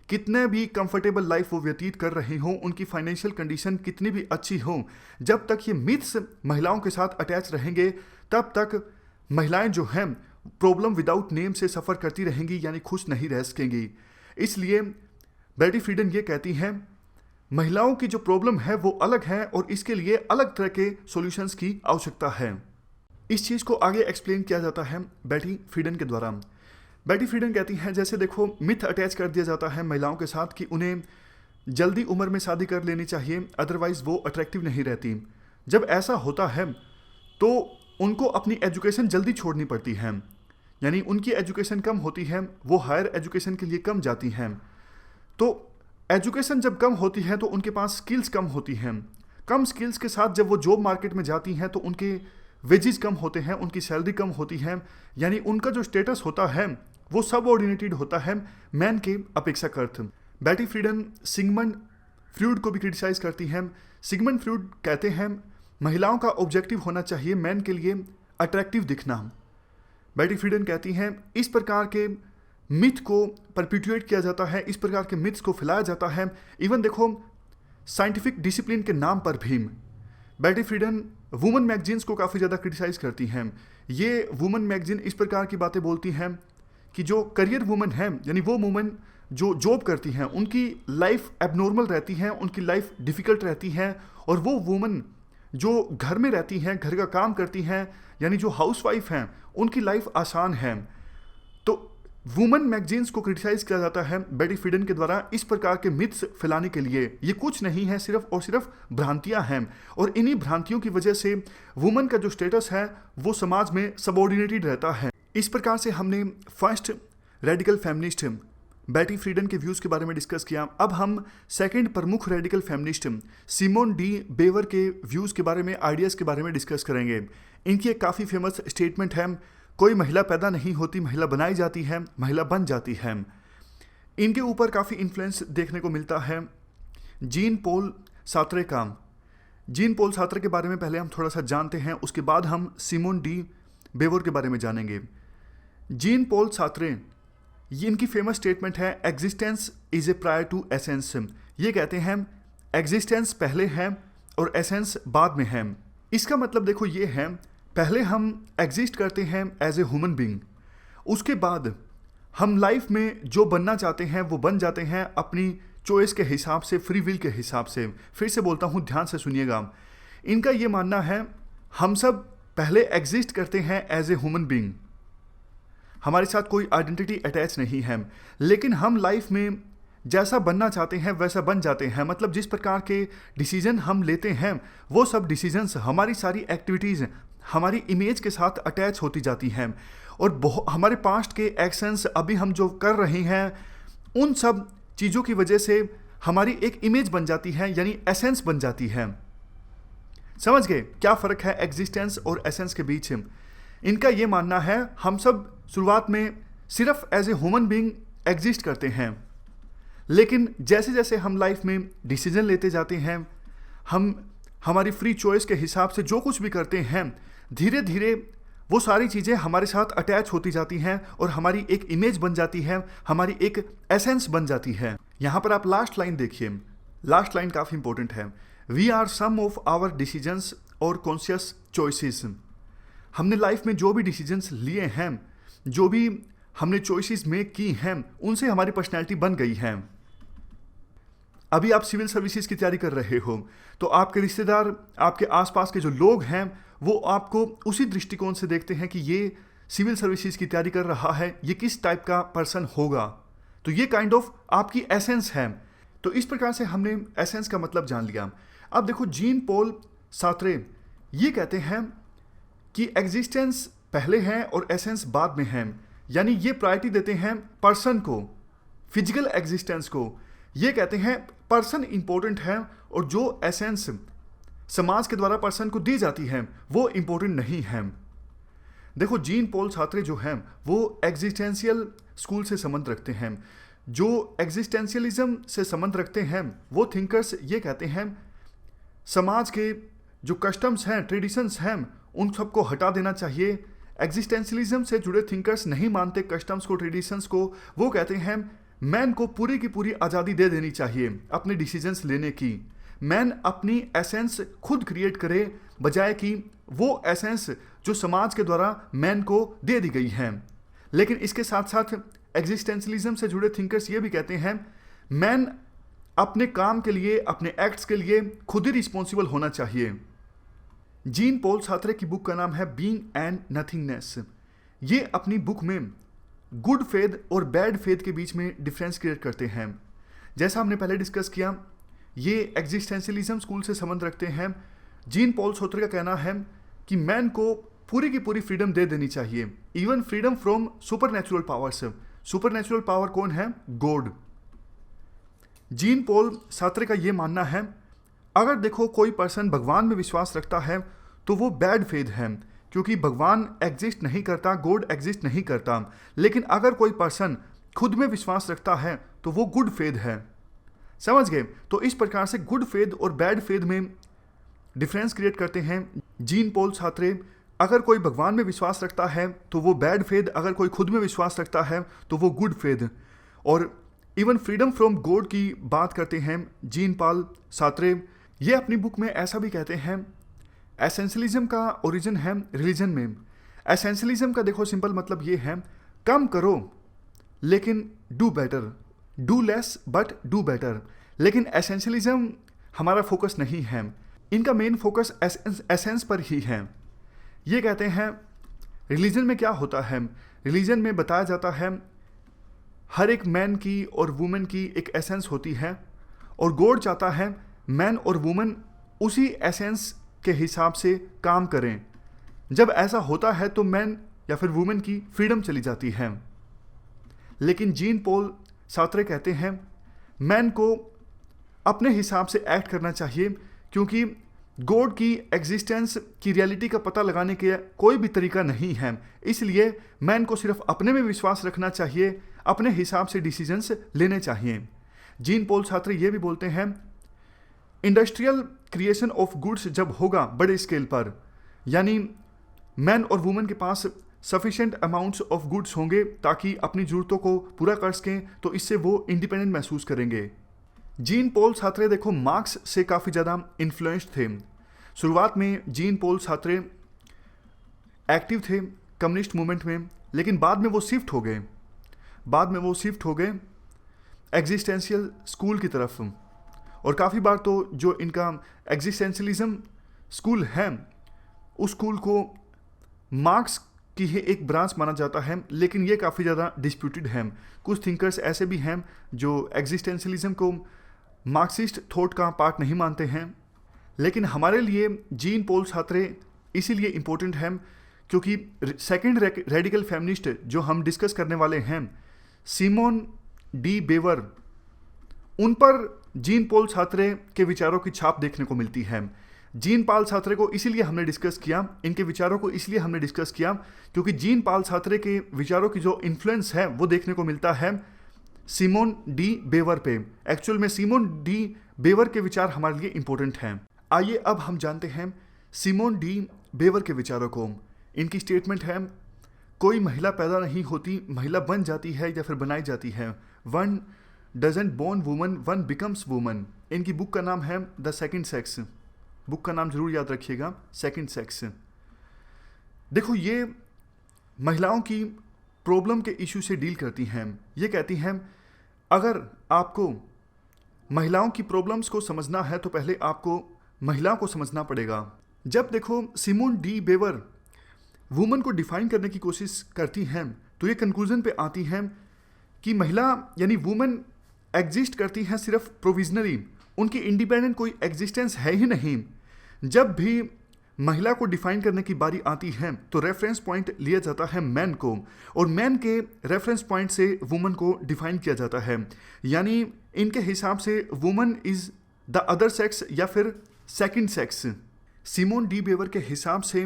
कितने भी कंफर्टेबल लाइफ वो व्यतीत कर रही हों, उनकी फाइनेंशियल कंडीशन कितनी भी अच्छी हो, जब तक ये मिथ्स महिलाओं के साथ अटैच रहेंगे तब तक महिलाएं जो हैं प्रॉब्लम विदाउट नेम से सफ़र करती रहेंगी, यानी खुश नहीं रह सकेंगी। इसलिए बेटी फ्रीडन ये कहती हैं महिलाओं की जो प्रॉब्लम है वो अलग है और इसके लिए अलग तरह के सॉल्यूशंस की आवश्यकता है। इस चीज़ को आगे एक्सप्लेन किया जाता है बेटी फ्रीडन के द्वारा। बेटी फ्रीडन कहती हैं, जैसे देखो मिथ अटैच कर दिया जाता है महिलाओं के साथ कि उन्हें जल्दी उम्र में शादी कर लेनी चाहिए, अदरवाइज़ वो अट्रैक्टिव नहीं रहती। जब ऐसा होता है तो उनको अपनी एजुकेशन जल्दी छोड़नी पड़ती है, यानी उनकी एजुकेशन कम होती है, वो हायर एजुकेशन के लिए कम जाती हैं। तो एजुकेशन जब कम होती है तो उनके पास स्किल्स कम होती हैं। कम स्किल्स के साथ जब वो जॉब मार्केट में जाती हैं तो उनके वेजेस कम होते हैं, उनकी सैलरी कम होती है, यानी उनका जो स्टेटस होता है वो सबऑर्डिनेटेड होता है मैन के अपेक्षाकृत। बेटी फ्रीडन सिगमंड फ्रूड को भी क्रिटिसाइज करती हैं। सिगमंड फ्रूड कहते हैं महिलाओं का ऑब्जेक्टिव होना चाहिए मैन के लिए अट्रैक्टिव दिखना। बेटी फ्रीडन कहती हैं इस प्रकार के मिथ को परपिट्यूएट किया जाता है, इस प्रकार के मिथ्स को फैलाया जाता है, इवन देखो साइंटिफिक डिसिप्लिन के नाम पर भी। बेटी फ्रीडन वुमेन मैगजीन्स को काफ़ी ज़्यादा क्रिटिसाइज करती हैं। ये वुमेन मैगजीन इस प्रकार की बातें बोलती हैं कि जो करियर वुमेन हैं, यानी वो वुमेन जो जॉब करती हैं, उनकी लाइफ एबनॉर्मल रहती है, उनकी लाइफ डिफ़िकल्ट रहती है, और वो वुमेन जो घर में रहती हैं, घर का काम करती हैं, यानी जो हाउसवाइफ हैं, उनकी लाइफ आसान है। तो वुमेन मैगजीन्स को क्रिटिसाइज किया जाता है बेटी फ्रीडन के द्वारा इस प्रकार के मिथ्स फैलाने के लिए। ये कुछ नहीं है, सिर्फ और सिर्फ भ्रांतियां हैं, और इन्हीं भ्रांतियों की वजह से वुमेन का जो स्टेटस है वो समाज में सबऑर्डिनेटेड रहता है। इस प्रकार से हमने फर्स्ट रेडिकल फेमिनिस्ट बेटी फ्रीडन के व्यूज़ के बारे में डिस्कस किया। अब हम सेकंड प्रमुख radical feminist Simone de Beauvoir के व्यूज़ के बारे में, आइडियाज़ के बारे में डिस्कस करेंगे। इनकी एक काफ़ी फेमस स्टेटमेंट है, कोई महिला पैदा नहीं होती, महिला बनाई जाती है, महिला बन जाती है। इनके ऊपर काफ़ी इन्फ्लुएंस देखने को मिलता है जीन पॉल सार्त्रे का। जीन पॉल सार्त्रे के बारे में पहले हम थोड़ा सा जानते हैं, उसके बाद हम सिमोन डी बेवर के बारे में जानेंगे। जीन पॉल सार्त्रे, ये इनकी फेमस स्टेटमेंट है, existence is a prior to essence. ये कहते हैं एग्जिस्टेंस पहले है और एसेंस बाद में है। इसका मतलब देखो ये है, पहले हम एग्जिस्ट करते हैं एज ए ह्यूमन बीइंग, उसके बाद हम लाइफ में जो बनना चाहते हैं वो बन जाते हैं अपनी चॉइस के हिसाब से, फ्री विल के हिसाब से। फिर से बोलता हूँ, ध्यान से सुनिएगा। इनका ये मानना है हम सब पहले एग्जिस्ट करते हैं एज ए ह्यूमन बीइंग, हमारे साथ कोई आइडेंटिटी अटैच नहीं है, लेकिन हम लाइफ में जैसा बनना चाहते हैं वैसा बन जाते हैं। मतलब जिस प्रकार के डिसीजन हम लेते हैं वो सब डिसीजंस, हमारी सारी एक्टिविटीज़ हमारी इमेज के साथ अटैच होती जाती हैं, और हमारे पास्ट के एक्शंस अभी हम जो कर रहे हैं उन सब चीज़ों की वजह से हमारी एक इमेज बन जाती है, यानी एसेंस बन जाती है। समझ गए क्या फ़र्क है एग्जिस्टेंस और एसेंस के बीच? इनका ये मानना है हम सब शुरुआत में सिर्फ as a human being exist करते हैं, लेकिन जैसे जैसे हम लाइफ में डिसीजन लेते जाते हैं, हम हमारी फ्री चॉइस के हिसाब से जो कुछ भी करते हैं, धीरे धीरे वो सारी चीज़ें हमारे साथ अटैच होती जाती हैं और हमारी एक इमेज बन जाती है, हमारी एक एसेंस बन जाती है। यहाँ पर आप लास्ट लाइन देखिए, लास्ट लाइन काफ़ी इंपॉर्टेंट है। We are sum of our decisions और कॉन्शियस चॉइसेस। हमने लाइफ में जो भी डिसीजंस लिए हैं, जो भी हमने चॉइसेस मेक की हैं, उनसे हमारी पर्सनैलिटी बन गई है। अभी आप सिविल सर्विसेज की तैयारी कर रहे हो तो आपके रिश्तेदार, आपके आसपास के जो लोग हैं वो आपको उसी दृष्टिकोण से देखते हैं कि ये सिविल सर्विसेज की तैयारी कर रहा है, ये किस टाइप का पर्सन होगा। तो ये काइंड ऑफ आपकी एसेंस है। तो इस प्रकार से हमने एसेंस का मतलब जान लिया। अब देखो जीन पॉल सार्त्रे ये कहते हैं कि एग्जिस्टेंस पहले है और एसेंस बाद में है, यानी ये प्रायोरिटी देते हैं पर्सन को, फिजिकल एग्जिस्टेंस को। ये कहते हैं पर्सन इंपॉर्टेंट है और जो एसेंस समाज के द्वारा पर्सन को दी जाती है वो इंपॉर्टेंट नहीं है। देखो जीन पॉल सार्त्रे जो हैं वो एग्जिस्टेंशियल स्कूल से संबंध रखते हैं। जो एग्जिस्टेंशियलिज्म से संबंध रखते हैं वो थिंकर्स ये कहते हैं समाज के जो कस्टम्स हैं, ट्रेडिशंस हैं, उन सबको हटा देना चाहिए। एग्जिस्टेंशियलिज्म से जुड़े थिंकर्स नहीं मानते कस्टम्स को, ट्रेडिशंस को। वो कहते हैं मैन को पूरी की पूरी आज़ादी दे देनी चाहिए अपने डिसीजंस लेने की। मैन अपनी एसेंस खुद क्रिएट करे, बजाय कि वो एसेंस जो समाज के द्वारा मैन को दे दी गई है। लेकिन इसके साथ साथ एग्जिस्टेंशियलिज्म से जुड़े थिंकर्स ये भी कहते हैं मैन अपने काम के लिए, अपने एक्ट्स के लिए खुद ही रिस्पॉन्सिबल होना चाहिए। जीन पॉल सार्त्रे की बुक का नाम है बीइंग एंड नथिंगनेस। ये अपनी बुक में गुड फेथ और बैड फेथ के बीच में डिफरेंस क्रिएट करते हैं। जैसा हमने पहले डिस्कस किया, ये एग्जिस्टेंशियलिज्म स्कूल से संबंध रखते हैं। जीन पॉल सार्त्रे का कहना है कि मैन को पूरी की पूरी फ्रीडम दे देनी चाहिए, even freedom from supernatural powers. Supernatural power कौन है? गॉड। जीन पॉल सार्त्रे का ये मानना है अगर देखो कोई पर्सन भगवान में विश्वास रखता है तो वो बैड फेथ है, क्योंकि भगवान एग्जिस्ट नहीं करता, गॉड एग्जिस्ट नहीं करता। लेकिन अगर कोई पर्सन खुद में विश्वास रखता है तो वो गुड फेथ है। समझ गए? तो इस प्रकार से गुड फेथ और बैड फेथ में डिफरेंस क्रिएट करते हैं जीन पॉल सार्त्रे। अगर कोई भगवान में विश्वास रखता है तो वो बैड फेथ, अगर कोई खुद में विश्वास रखता है तो वो गुड फेथ। और इवन फ्रीडम फ्रॉम गॉड की बात करते हैं जीन पॉल सार्त्रे। ये अपनी बुक में ऐसा भी कहते हैं एसेंशियलिज्म का ओरिजिन है रिलीजन में। एसेंशियलिज्म का देखो सिंपल मतलब ये है कम करो लेकिन do better, do less but do better. लेकिन एसेंशियलिज्म हमारा फोकस नहीं है, इनका मेन फोकस एसेंस पर ही है। ये कहते हैं रिलीजन में क्या होता है, रिलीजन में बताया जाता है हर एक मैन की और वुमेन की एक एसेंस होती है और गॉड चाहता है मैन और वुमेन उसी एसेंस के हिसाब से काम करें। जब ऐसा होता है तो मैन या फिर वुमेन की फ्रीडम चली जाती है। लेकिन जीन पॉल सार्त्रे कहते हैं मैन को अपने हिसाब से एक्ट करना चाहिए, क्योंकि गॉड की एग्जिस्टेंस की रियलिटी का पता लगाने के कोई भी तरीका नहीं है। इसलिए मैन को सिर्फ अपने में विश्वास रखना चाहिए, अपने हिसाब से डिसीजंस लेने चाहिए। जीन पॉल सार्त्रे ये भी बोलते हैं इंडस्ट्रियल क्रिएशन ऑफ गुड्स जब होगा बड़े स्केल पर, यानी मैन और वुमेन के पास सफिशिएंट अमाउंट्स ऑफ गुड्स होंगे ताकि अपनी ज़रूरतों को पूरा कर सकें, तो इससे वो इंडिपेंडेंट महसूस करेंगे। जीन पॉल सार्त्रे देखो मार्क्स से काफ़ी ज़्यादा इन्फ्लुएंस्ड थे। शुरुआत में जीन पॉल सार्त्रे एक्टिव थे कम्युनिस्ट मूवमेंट में, लेकिन बाद में वो शिफ्ट हो गए एग्जिस्टेंशियल स्कूल की तरफ। और काफ़ी बार तो जो इनका एग्जिस्टेंशियलिज्म स्कूल है उस स्कूल को मार्क्स की ही एक ब्रांच माना जाता है, लेकिन ये काफ़ी ज़्यादा डिस्प्यूटेड है। कुछ थिंकर्स ऐसे भी हैं जो एग्जिस्टेंशियलिज्म को मार्क्सिस्ट थॉट का पार्ट नहीं मानते हैं। लेकिन हमारे लिए जीन पॉल सार्त्रे इसीलिए इम्पोर्टेंट है क्योंकि सेकंड रेडिकल फेमिनिस्ट जो हम डिस्कस करने वाले हैं सिमोन डी बेवर, उन पर जीन पॉल सार्त्रे के विचारों की छाप देखने को मिलती है। जीन पॉल सार्त्रे को इसीलिए हमने डिस्कस किया, इनके विचारों को इसलिए हमने डिस्कस किया क्योंकि जीन पॉल सार्त्रे के विचारों की जो इन्फ्लुएंस है वो देखने को मिलता है सिमोन डी बेवर पे। एक्चुअल में सिमोन डी बेवर के विचार हमारे लिए इंपॉर्टेंट हैं। आइए अब हम जानते हैं सिमोन डी बेवर के विचारों को। इनकी स्टेटमेंट है कोई महिला पैदा नहीं होती, महिला बन जाती है या फिर बनाई जाती है। One doesn't born woman, one becomes woman. इनकी बुक का नाम है द सेकंड सेक्स। बुक का नाम जरूर याद रखिएगा, सेकंड सेक्स। देखो ये महिलाओं की प्रॉब्लम के इशू से डील करती हैं। ये कहती हैं अगर आपको महिलाओं की प्रॉब्लम्स को समझना है तो पहले आपको महिला को समझना पड़ेगा। जब देखो सिमोन डी बेवर वुमन को डिफाइन करने की कोशिश करती हैं तो ये कंक्लूजन पे आती हैं कि महिला यानी वुमन एग्जिस्ट करती हैं सिर्फ प्रोविजनली, उनकी इंडिपेंडेंट कोई एग्जिस्टेंस है ही नहीं। जब भी महिला को डिफाइन करने की बारी आती है तो रेफरेंस पॉइंट लिया जाता है मैन को, और मैन के रेफरेंस पॉइंट से वुमन को डिफाइन किया जाता है। यानी इनके हिसाब से woman is the other sex या फिर second sex. Simone de Beauvoir के हिसाब से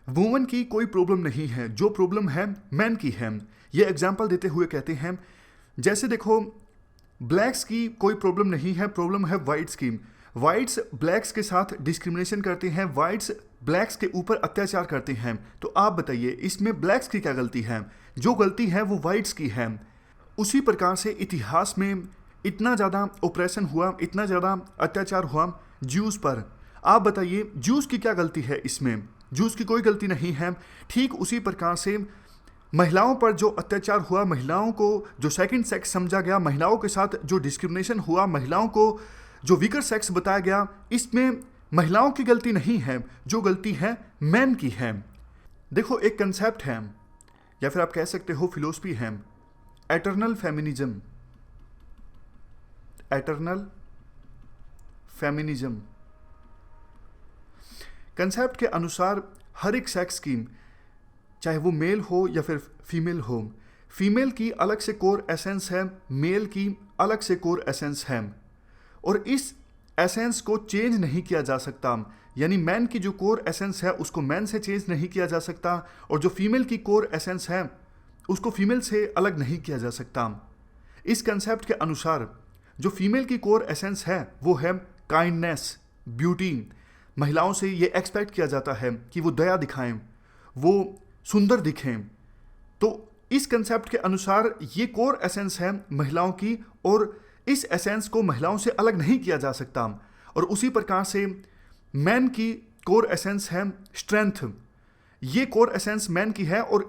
वुमन की कोई प्रॉब्लम नहीं है, जो प्रॉब्लम है मैन की है। ये एग्जाम्पल देते हुए कहते हैं जैसे देखो ब्लैक्स की कोई प्रॉब्लम नहीं है, प्रॉब्लम है वाइट्स की। वाइट्स ब्लैक्स के साथ डिस्क्रिमिनेशन करते हैं, वाइट्स ब्लैक्स के ऊपर अत्याचार करते हैं। तो आप बताइए इसमें ब्लैक्स की क्या गलती है? जो गलती है वो वाइट्स की है। उसी प्रकार से इतिहास में इतना ज़्यादा ऑपरेशन हुआ, इतना ज़्यादा अत्याचार हुआ ज्यूज़ पर। आप बताइए ज्यूज़ की क्या गलती है इसमें? ज्यूज़ की कोई गलती नहीं है। ठीक उसी प्रकार से महिलाओं पर जो अत्याचार हुआ, महिलाओं को जो सेकंड सेक्स समझा गया, महिलाओं के साथ जो डिस्क्रिमिनेशन हुआ, महिलाओं को जो वीकर सेक्स बताया गया, इसमें महिलाओं की गलती नहीं है, जो गलती है मैन की है। देखो एक कंसेप्ट है या फिर आप कह सकते हो फिलोसफी है, eternal feminism. Eternal feminism concept के अनुसार हर एक सेक्स की, चाहे वो मेल हो या फिर फीमेल हो, फीमेल की अलग से कोर एसेंस है, मेल की अलग से कोर एसेंस है, और इस एसेंस को चेंज नहीं किया जा सकता। यानी मैन की जो कोर एसेंस है उसको मैन से चेंज नहीं किया जा सकता, और जो फीमेल की कोर एसेंस है उसको फीमेल से अलग नहीं किया जा सकता। इस कंसेप्ट के अनुसार जो फीमेल की कोर एसेंस है वो है काइंडनेस, ब्यूटी। महिलाओं से ये एक्सपेक्ट किया जाता है कि वो दया दिखाएं, वो सुंदर दिखें। तो इस कंसेप्ट के अनुसार ये कोर एसेंस है महिलाओं की, और इस एसेंस को महिलाओं से अलग नहीं किया जा सकता। और उसी प्रकार से मैन की कोर एसेंस है स्ट्रेंथ। ये कोर एसेंस मैन की है और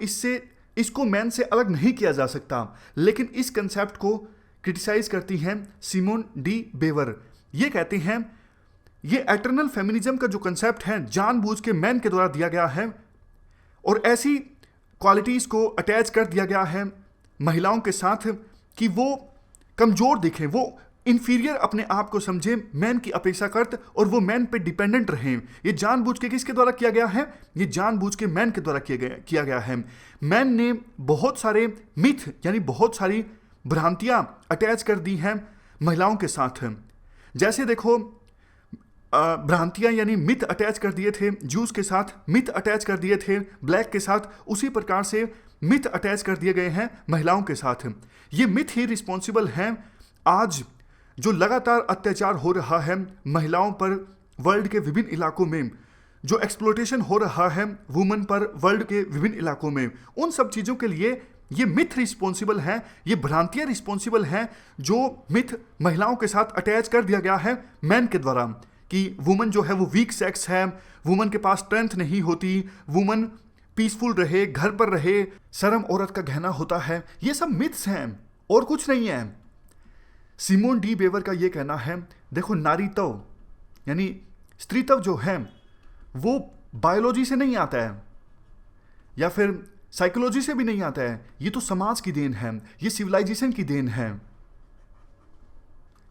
इसको मैन से अलग नहीं किया जा सकता। लेकिन इस कंसेप्ट को क्रिटिसाइज करती हैं सिमोन डी बेवर। ये कहते हैं ये एटर्नल फेमिनिज्म का जो कंसेप्ट है जानबूझ के मैन के द्वारा दिया गया है, और ऐसी क्वालिटीज़ को अटैच कर दिया गया है महिलाओं के साथ कि वो कमज़ोर दिखें, वो इन्फीरियर अपने आप को समझे, मैन की अपेक्षा करते और वो मैन पे डिपेंडेंट रहें। ये जानबूझ के किसके द्वारा किया गया है? ये जानबूझ के मैन के द्वारा किया गया है। मैन ने बहुत सारे मिथ यानी बहुत सारी भ्रांतियां अटैच कर दी हैं महिलाओं के साथ। जैसे देखो, भ्रांतियां यानी मिथ अटैच कर दिए थे जूस के साथ, मिथ अटैच कर दिए थे ब्लैक के साथ, उसी प्रकार से मिथ अटैच कर दिए गए हैं महिलाओं के साथ। ये मिथ ही रिस्पॉन्सिबल हैं आज जो लगातार अत्याचार हो रहा है महिलाओं पर वर्ल्ड के विभिन्न इलाकों में, जो एक्सप्लॉयटेशन हो रहा है वुमेन पर वर्ल्ड के विभिन्न इलाकों में। उन सब चीज़ों के लिए ये मिथ रिस्पॉन्सिबल है, ये भ्रांतियां रिस्पॉन्सिबल हैं जो मिथ महिलाओं के साथ अटैच कर दिया गया है मैन के द्वारा, कि वुमन जो है वो वीक सेक्स है, वुमन के पास स्ट्रेंथ नहीं होती, वुमन पीसफुल रहे, घर पर रहे, शर्म औरत का गहना होता है। ये सब मिथ्स हैं और कुछ नहीं है। सिमोन डी बेवर का ये कहना है, देखो नारीत्व यानी स्त्रीत्व जो है वो बायोलॉजी से नहीं आता है या फिर साइकोलॉजी से भी नहीं आता है, ये तो समाज की देन है, ये सिविलाइजेशन की देन है।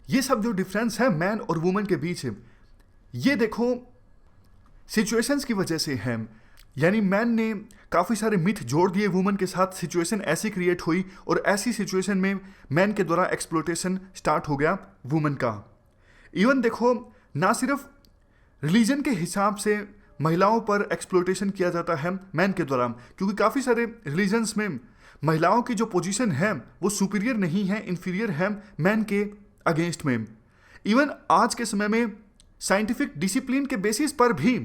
ये सब जो डिफरेंस है मैन और वुमन के बीच, ये देखो सिचुएशंस की वजह से है। यानी मैन ने काफ़ी सारे मिथ जोड़ दिए वुमन के साथ, सिचुएशन ऐसी क्रिएट हुई और ऐसी सिचुएशन में मैन के द्वारा एक्सप्लॉयटेशन स्टार्ट हो गया वुमन का। इवन देखो, ना सिर्फ रिलीजन के हिसाब से महिलाओं पर एक्सप्लॉयटेशन किया जाता है मैन के द्वारा, क्योंकि काफ़ी सारे रिलीजन्स में महिलाओं की जो पोजीशन है वो सुपीरियर नहीं है, इन्फीरियर है मैन के अगेंस्ट में। इवन आज के समय में साइंटिफिक डिसिप्लिन के बेसिस पर भी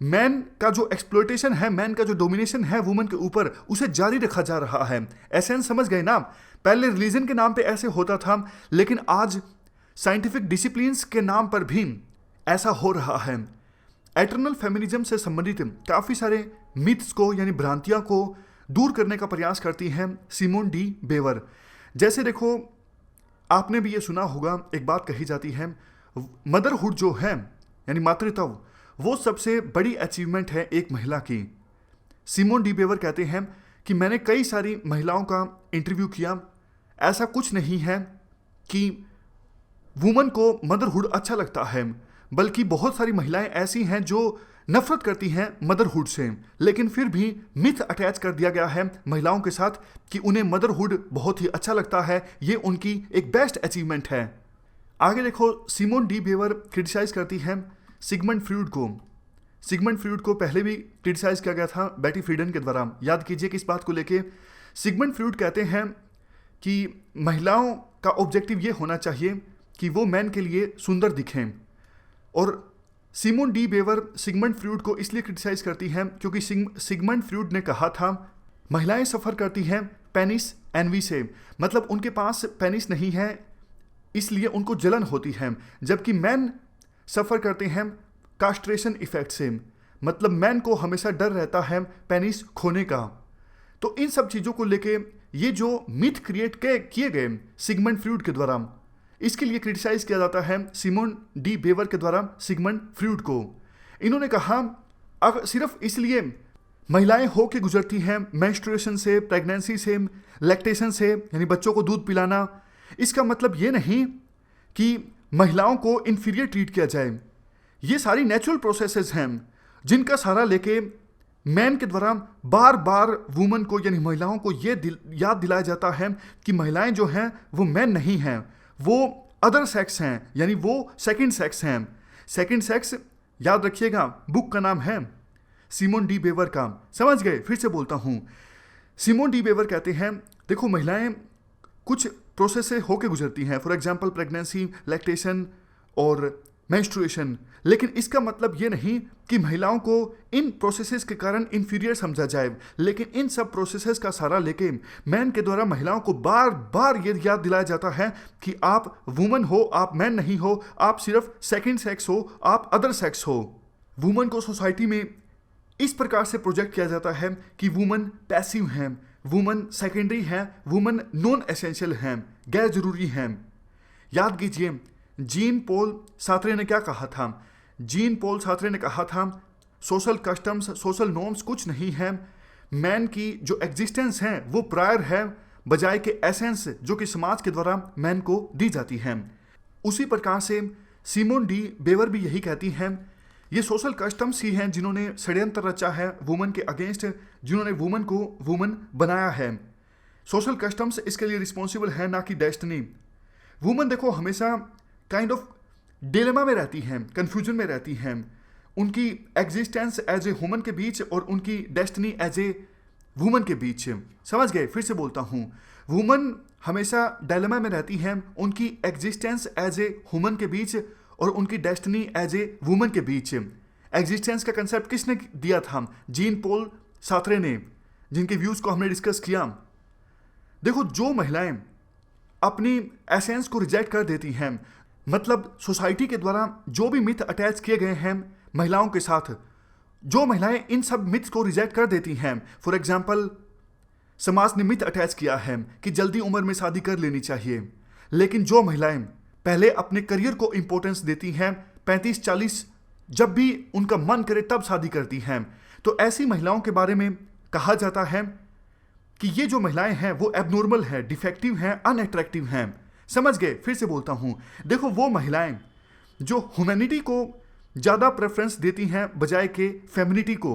मैन का जो एक्सप्लॉयटेशन है, मैन का जो डोमिनेशन है वुमन के ऊपर, उसे जारी रखा जा रहा है। एसेंस समझ गए ना? पहले रिलीजन के नाम पे ऐसे होता था, लेकिन आज साइंटिफिक डिसिप्लिन्स के नाम पर भी ऐसा हो रहा है। एटर्नल फेमिनिज्म से संबंधित काफ़ी सारे मिथ्स को यानी भ्रांतियां को दूर करने का प्रयास करती हैं सिमोन डी बेवर। जैसे देखो, आपने भी ये सुना होगा, एक बात कही जाती है, मदरहुड जो है यानी मातृत्व, वो सबसे बड़ी अचीवमेंट है एक महिला की। सिमोन डी बेवर कहते हैं कि मैंने कई सारी महिलाओं का इंटरव्यू किया, ऐसा कुछ नहीं है कि वुमन को मदरहुड अच्छा लगता है, बल्कि बहुत सारी महिलाएं ऐसी हैं जो नफरत करती हैं मदरहुड से, लेकिन फिर भी मिथ अटैच कर दिया गया है महिलाओं के साथ कि उन्हें मदरहुड बहुत ही अच्छा लगता है, ये उनकी एक बेस्ट अचीवमेंट है। आगे देखो, सिमोन डी बेवर क्रिटिसाइज करती है सिगमंड फ्रॉइड को। सिगमंड फ्रॉइड को पहले भी क्रिटिसाइज किया गया था बेटी फ्रीडन के द्वारा। याद कीजिए किस बात को लेके। सिगमंड फ्रॉइड कहते हैं कि महिलाओं का ऑब्जेक्टिव ये होना चाहिए कि वो मैन के लिए सुंदर दिखें, और Simone de Beauvoir Sigmund Freud को इसलिए क्रिटिसाइज करती हैं क्योंकि सिगमंड फ्रॉइड ने कहा था महिलाएं सफ़र करती हैं पेनिस एनवी से, मतलब उनके पास पेनिस नहीं है इसलिए उनको जलन होती है, जबकि मैन सफ़र करते हैं कास्ट्रेशन इफेक्ट से, मतलब मैन को हमेशा डर रहता है पेनिस खोने का। तो इन सब चीज़ों को लेके ये जो मिथ क्रिएट किए गए सिगमंड फ्रॉइड के द्वारा, इसके लिए क्रिटिसाइज किया जाता है सिमोन डी बेवर के द्वारा सिगमंड फ्रॉइड को। इन्होंने कहा अगर सिर्फ इसलिए महिलाएं होके गुजरती हैं मेंस्ट्रुएशन से, प्रेगनेंसी से, लैक्टेशन से यानी बच्चों को दूध पिलाना, इसका मतलब ये नहीं कि महिलाओं को इन्फीरियर ट्रीट किया जाए। ये सारी नेचुरल प्रोसेसेस हैं जिनका सहारा लेके मैन के द्वारा बार बार वुमन को यानी महिलाओं को ये याद दिलाया जाता है कि महिलाएं जो हैं वो मैन नहीं हैं, वो अदर सेक्स हैं, यानी वो सेकंड सेक्स हैं। सेकंड सेक्स याद रखिएगा, बुक का नाम है सिमोन डी बेवर का। समझ गए? फिर से बोलता हूँ, सिमोन डी बेवर कहते हैं देखो महिलाएं कुछ प्रोसेस से होके गुजरती हैं, फॉर एग्जांपल प्रेगनेंसी, लैक्टेशन और मेंस्ट्रुएशन, लेकिन इसका मतलब ये नहीं कि महिलाओं को इन प्रोसेसेस के कारण इन्फीरियर समझा जाए। लेकिन इन सब प्रोसेसेस का सहारा लेके मैन के द्वारा महिलाओं को बार बार ये याद दिलाया जाता है कि आप वुमन हो, आप मैन नहीं हो, आप सिर्फ सेकंड सेक्स हो, आप अदर सेक्स हो। वुमन को सोसाइटी में इस प्रकार से प्रोजेक्ट किया जाता है कि वुमन पैसिव हैं, वुमन सेकेंडरी हैं, वुमन नॉन एसेंशियल हैं, गैर जरूरी हैं। याद कीजिए जीन पॉल सार्त्रे ने क्या कहा था? जीन पॉल सार्त्रे ने कहा था सोशल कस्टम्स, सोशल नॉर्म्स कुछ नहीं है, मैन की जो एग्जिस्टेंस है वो प्रायर है बजाय के एसेंस जो कि समाज के द्वारा मैन को दी जाती है। उसी प्रकार से सिमोन डी बेवर भी यही कहती हैं, ये सोशल कस्टम्स ही हैं जिन्होंने षड्यंत्र रचा है वुमन के अगेंस्ट, जिन्होंने वुमन को वुमन बनाया है। सोशल कस्टम्स इसके लिए रिस्पॉन्सिबल है, ना कि डेस्टिनी। वुमन देखो हमेशा काइंड ऑफ डिलेमा में रहती हैं, कन्फ्यूजन में रहती हैं, उनकी एग्जिस्टेंस एज ए ह्यूमन के बीच और उनकी डेस्टिनी एज ए वुमन के बीच। समझ गए? फिर से बोलता हूँ, वुमन हमेशा डायलेमा में रहती हैं, उनकी एग्जिस्टेंस एज ए ह्यूमन के बीच और उनकी डेस्टिनी एज ए वुमन के बीच। एग्जिस्टेंस का कंसेप्ट किसने दिया था? जीन पॉल सार्त्रे ने, जिनके व्यूज़ को हमने डिस्कस किया। देखो, जो महिलाएं अपनी एसेंस को रिजेक्ट कर देती हैं, मतलब सोसाइटी के द्वारा जो भी मिथ अटैच किए गए हैं महिलाओं के साथ, जो महिलाएं इन सब मिथ्स को रिजेक्ट कर देती हैं, फॉर एग्जाम्पल समाज ने मिथ अटैच किया है कि जल्दी उम्र में शादी कर लेनी चाहिए, लेकिन जो महिलाएं पहले अपने करियर को इंपॉर्टेंस देती हैं, 35-40 जब भी उनका मन करे तब शादी करती हैं, तो ऐसी महिलाओं के बारे में कहा जाता है कि ये जो महिलाएं हैं वो एबनॉर्मल है, डिफेक्टिव हैं, अनअट्रैक्टिव हैं। समझ गए? फिर से बोलता हूं, देखो वो महिलाएं जो ह्यूमैनिटी को ज़्यादा प्रेफरेंस देती हैं बजाय के फेमिनिटी को,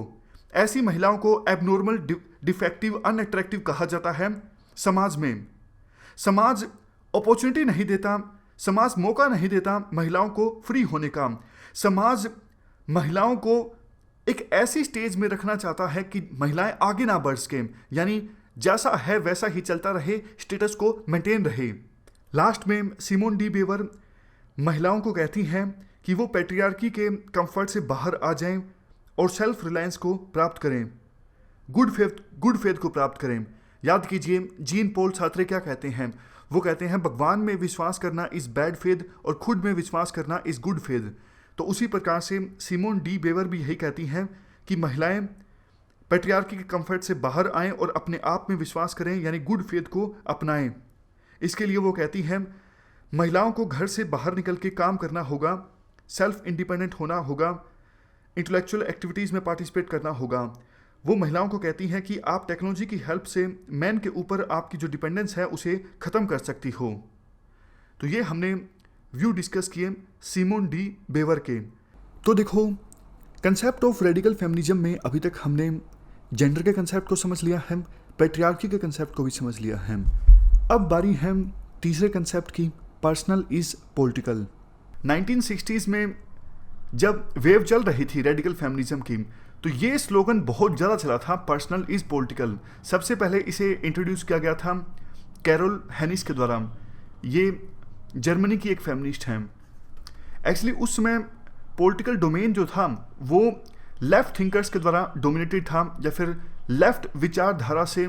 ऐसी महिलाओं को एबनॉर्मल, डिफेक्टिव, अनअट्रैक्टिव कहा जाता है समाज में। समाज अपॉर्चुनिटी नहीं देता, समाज मौका नहीं देता महिलाओं को फ्री होने का। समाज महिलाओं को एक ऐसी स्टेज में रखना चाहता है कि महिलाएं आगे ना बढ़ सकें, यानी जैसा है वैसा ही चलता रहे, स्टेटस को मेंटेन रहे। लास्ट में सिमोन डी बेवर महिलाओं को कहती हैं कि वो पैट्रियार्की के कंफर्ट से बाहर आ जाएं और सेल्फ रिलायंस को प्राप्त करें, गुड फेथ को प्राप्त करें। याद कीजिए जीन पॉल सार्त्रे क्या कहते हैं? वो कहते हैं भगवान में विश्वास करना इज़ बैड फेथ और खुद में विश्वास करना इज़ गुड फेथ। तो उसी प्रकार से सिमोन डी बेवर भी यही कहती हैं कि महिलाएं पैट्रियार्की के कंफर्ट से बाहर आएं और अपने आप में विश्वास करें, यानी गुड फेथ को अपनाएं। इसके लिए वो कहती हैं महिलाओं को घर से बाहर निकल के काम करना होगा, सेल्फ इंडिपेंडेंट होना होगा, इंटेलेक्चुअल एक्टिविटीज़ में पार्टिसिपेट करना होगा। वो महिलाओं को कहती हैं कि आप टेक्नोलॉजी की हेल्प से मैन के ऊपर आपकी जो डिपेंडेंस है उसे ख़त्म कर सकती हो। तो ये हमने व्यू डिस्कस किए सिमोन डी बेवर के। तो देखो, कंसेप्ट ऑफ रेडिकल फेमिनिज्म में अभी तक हमने जेंडर के कंसेप्ट को समझ लिया है, पैट्रियार्की के कंसेप्ट को भी समझ लिया है। अब बारी है तीसरे कंसेप्ट की, पर्सनल इज़ पॉलिटिकल। 1960s में जब वेव चल रही थी रेडिकल फेमिनिज्म की, तो ये स्लोगन बहुत ज़्यादा चला था, पर्सनल इज़ पॉलिटिकल। सबसे पहले इसे इंट्रोड्यूस किया गया था कैरोल हैनिस के द्वारा। ये जर्मनी की एक फेमिनिस्ट हैं। एक्चुअली उस समय पॉलिटिकल डोमेन जो था वो लेफ्ट थिंकर्स के द्वारा डोमिनेटेड था, या फिर लेफ्ट विचारधारा से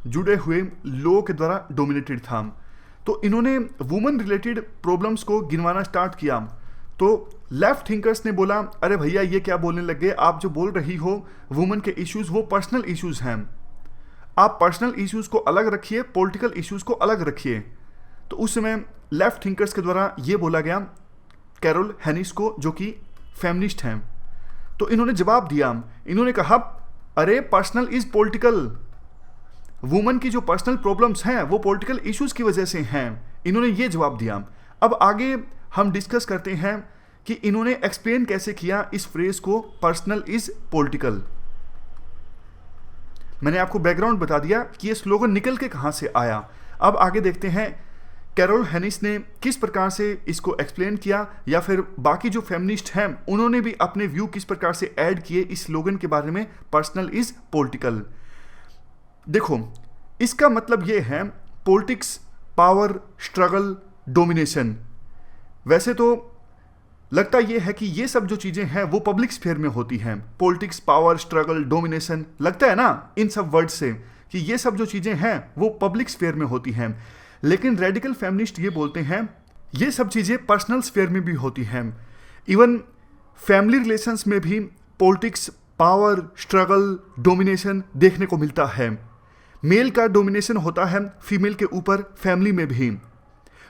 जुड़े हुए लोगों के द्वारा डोमिनेटेड था। तो इन्होंने वुमेन रिलेटेड प्रॉब्लम्स को गिनवाना स्टार्ट किया। तो लेफ्ट थिंकर्स ने बोला, अरे भैया ये क्या बोलने लगे, आप जो बोल रही हो वुमेन के इश्यूज़ वो पर्सनल इश्यूज़ हैं, आप पर्सनल इश्यूज़ को अलग रखिए, पॉलिटिकल इश्यूज़ को अलग रखिए। तो उस समय लेफ्ट थिंकर्स के द्वारा ये बोला गया कैरोल हैनिस को, जो कि फेमिनिस्ट हैं। तो इन्होंने जवाब दिया, इन्होंने कहा अरे पर्सनल इज़ पॉलिटिकल, वुमेन की जो पर्सनल प्रॉब्लम्स हैं वो पॉलिटिकल इश्यूज़ की वजह से हैं। इन्होंने ये जवाब दिया। अब आगे हम डिस्कस करते हैं कि इन्होंने एक्सप्लेन कैसे किया इस फ्रेज को पर्सनल इज़ पॉलिटिकल। मैंने आपको बैकग्राउंड बता दिया कि ये स्लोगन निकल के कहाँ से आया। अब आगे देखते हैं कैरोल हैनिस ने किस प्रकार से इसको एक्सप्लेन किया, या फिर बाकी जो फेमिनिस्ट हैं उन्होंने भी अपने व्यू किस प्रकार से ऐड किए इस स्लोगन के बारे में, पर्सनल इज़ पॉलिटिकल। देखो, इसका मतलब ये है पॉलिटिक्स, पावर, स्ट्रगल, डोमिनेशन। वैसे तो लगता ये है कि ये सब जो चीज़ें हैं वो पब्लिक स्फीयर में होती हैं, पॉलिटिक्स, पावर, स्ट्रगल, डोमिनेशन, लगता है ना इन सब वर्ड से कि ये सब जो चीज़ें हैं वो पब्लिक स्फीयर में होती हैं। लेकिन रेडिकल फेमिनिस्ट ये बोलते हैं ये सब चीज़ें पर्सनल स्फीयर में भी होती हैं। इवन फैमिली रिलेशंस में भी पॉलिटिक्स, पावर, स्ट्रगल, डोमिनेशन देखने को मिलता है। मेल का डोमिनेशन होता है फीमेल के ऊपर, फैमिली में भी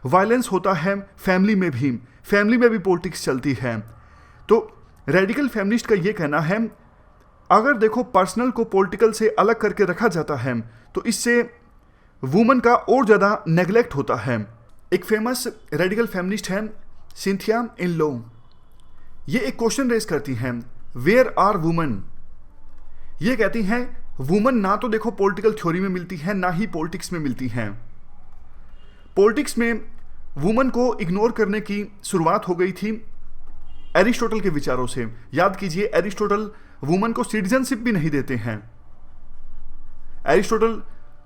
वायलेंस होता है, फैमिली में भी पॉलिटिक्स चलती है। तो रेडिकल फेमिनिस्ट का ये कहना है अगर देखो पर्सनल को पॉलिटिकल से अलग करके रखा जाता है तो इससे वुमन का और ज़्यादा नेग्लेक्ट होता है। एक फेमस रेडिकल फेमिनिस्ट हैं सिंथिया इनलो, ये एक क्वेश्चन रेज करती हैं, वेयर आर वुमन। ये कहती हैं वुमन ना तो देखो पॉलिटिकल थ्योरी में मिलती है ना ही पॉलिटिक्स में मिलती हैं। पॉलिटिक्स में वुमन को इग्नोर करने की शुरुआत हो गई थी एरिस्टोटल के विचारों से। याद कीजिए, एरिस्टोटल वुमन को सिटीजनशिप भी नहीं देते हैं। एरिस्टोटल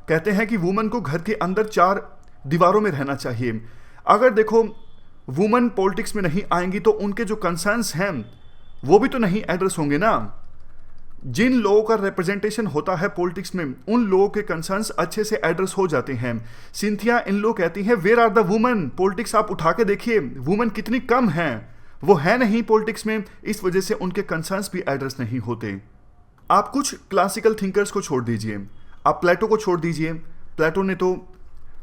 कहते हैं कि वुमन को घर के अंदर 4 दीवारों में रहना चाहिए। अगर देखो वुमन पॉलिटिक्स में नहीं आएंगी तो उनके जो कंसर्न्स हैं वो भी तो नहीं एड्रेस होंगे ना। जिन लोगों का रिप्रेजेंटेशन होता है पॉलिटिक्स में, उन लोगों के कंसर्न्स अच्छे से एड्रेस हो जाते हैं। सिंथिया इन लोग कहती हैं where are the woman. Politics आप उठा के देखिए, वुमन कितनी कम हैं, वो है नहीं पॉलिटिक्स में, इस वजह से उनके कंसर्न्स भी एड्रेस नहीं होते। आप कुछ क्लासिकल थिंकर्स को छोड़ दीजिए, आप प्लेटो को छोड़ दीजिए। प्लेटो ने तो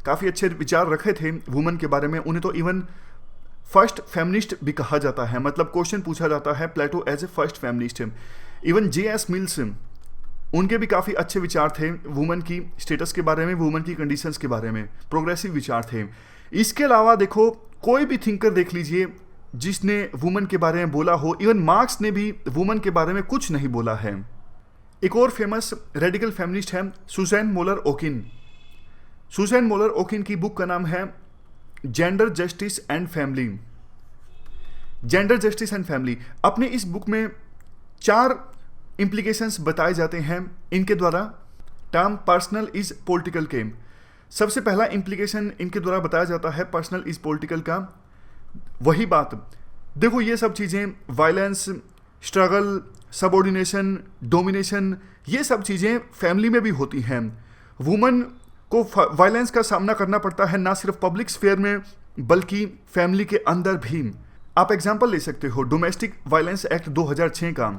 काफ़ी अच्छे विचार रखे थे वुमन के बारे में, उन्हें तो इवन फर्स्ट फेमिनिस्ट भी कहा जाता है। मतलब क्वेश्चन पूछा जाता है Plato as a first feminist. Even J.S. Mills, उनके भी काफ़ी अच्छे विचार थे वुमन की स्टेटस के बारे में, वुमन की कंडीशंस के बारे में, प्रोग्रेसिव विचार थे। इसके अलावा देखो कोई भी थिंकर देख लीजिए जिसने वुमन के बारे में बोला हो। इवन मार्क्स ने भी वुमन के बारे में कुछ नहीं बोला है। एक और फेमस रेडिकल फेमिनिस्ट है सुसैन मोलर ओकिन। सुसैन मोलर ओकिन की बुक का नाम है gender justice and family. Gender justice and family. अपने इस बुक में 4 इम्प्लीकेशंस बताए जाते हैं इनके द्वारा टर्म पर्सनल इज पॉलिटिकल के। सबसे पहला इम्प्लीकेशन इनके द्वारा बताया जाता है पर्सनल इज पॉलिटिकल का। वही बात देखो, ये सब चीज़ें वायलेंस, स्ट्रगल, सबऑर्डिनेशन, डोमिनेशन, ये सब चीज़ें फैमिली में भी होती हैं। वुमन को वायलेंस का सामना करना पड़ता है ना सिर्फ पब्लिक स्फेयर में बल्कि फैमिली के अंदर भी। आप एग्जांपल ले सकते हो डोमेस्टिक वायलेंस एक्ट 2006 का।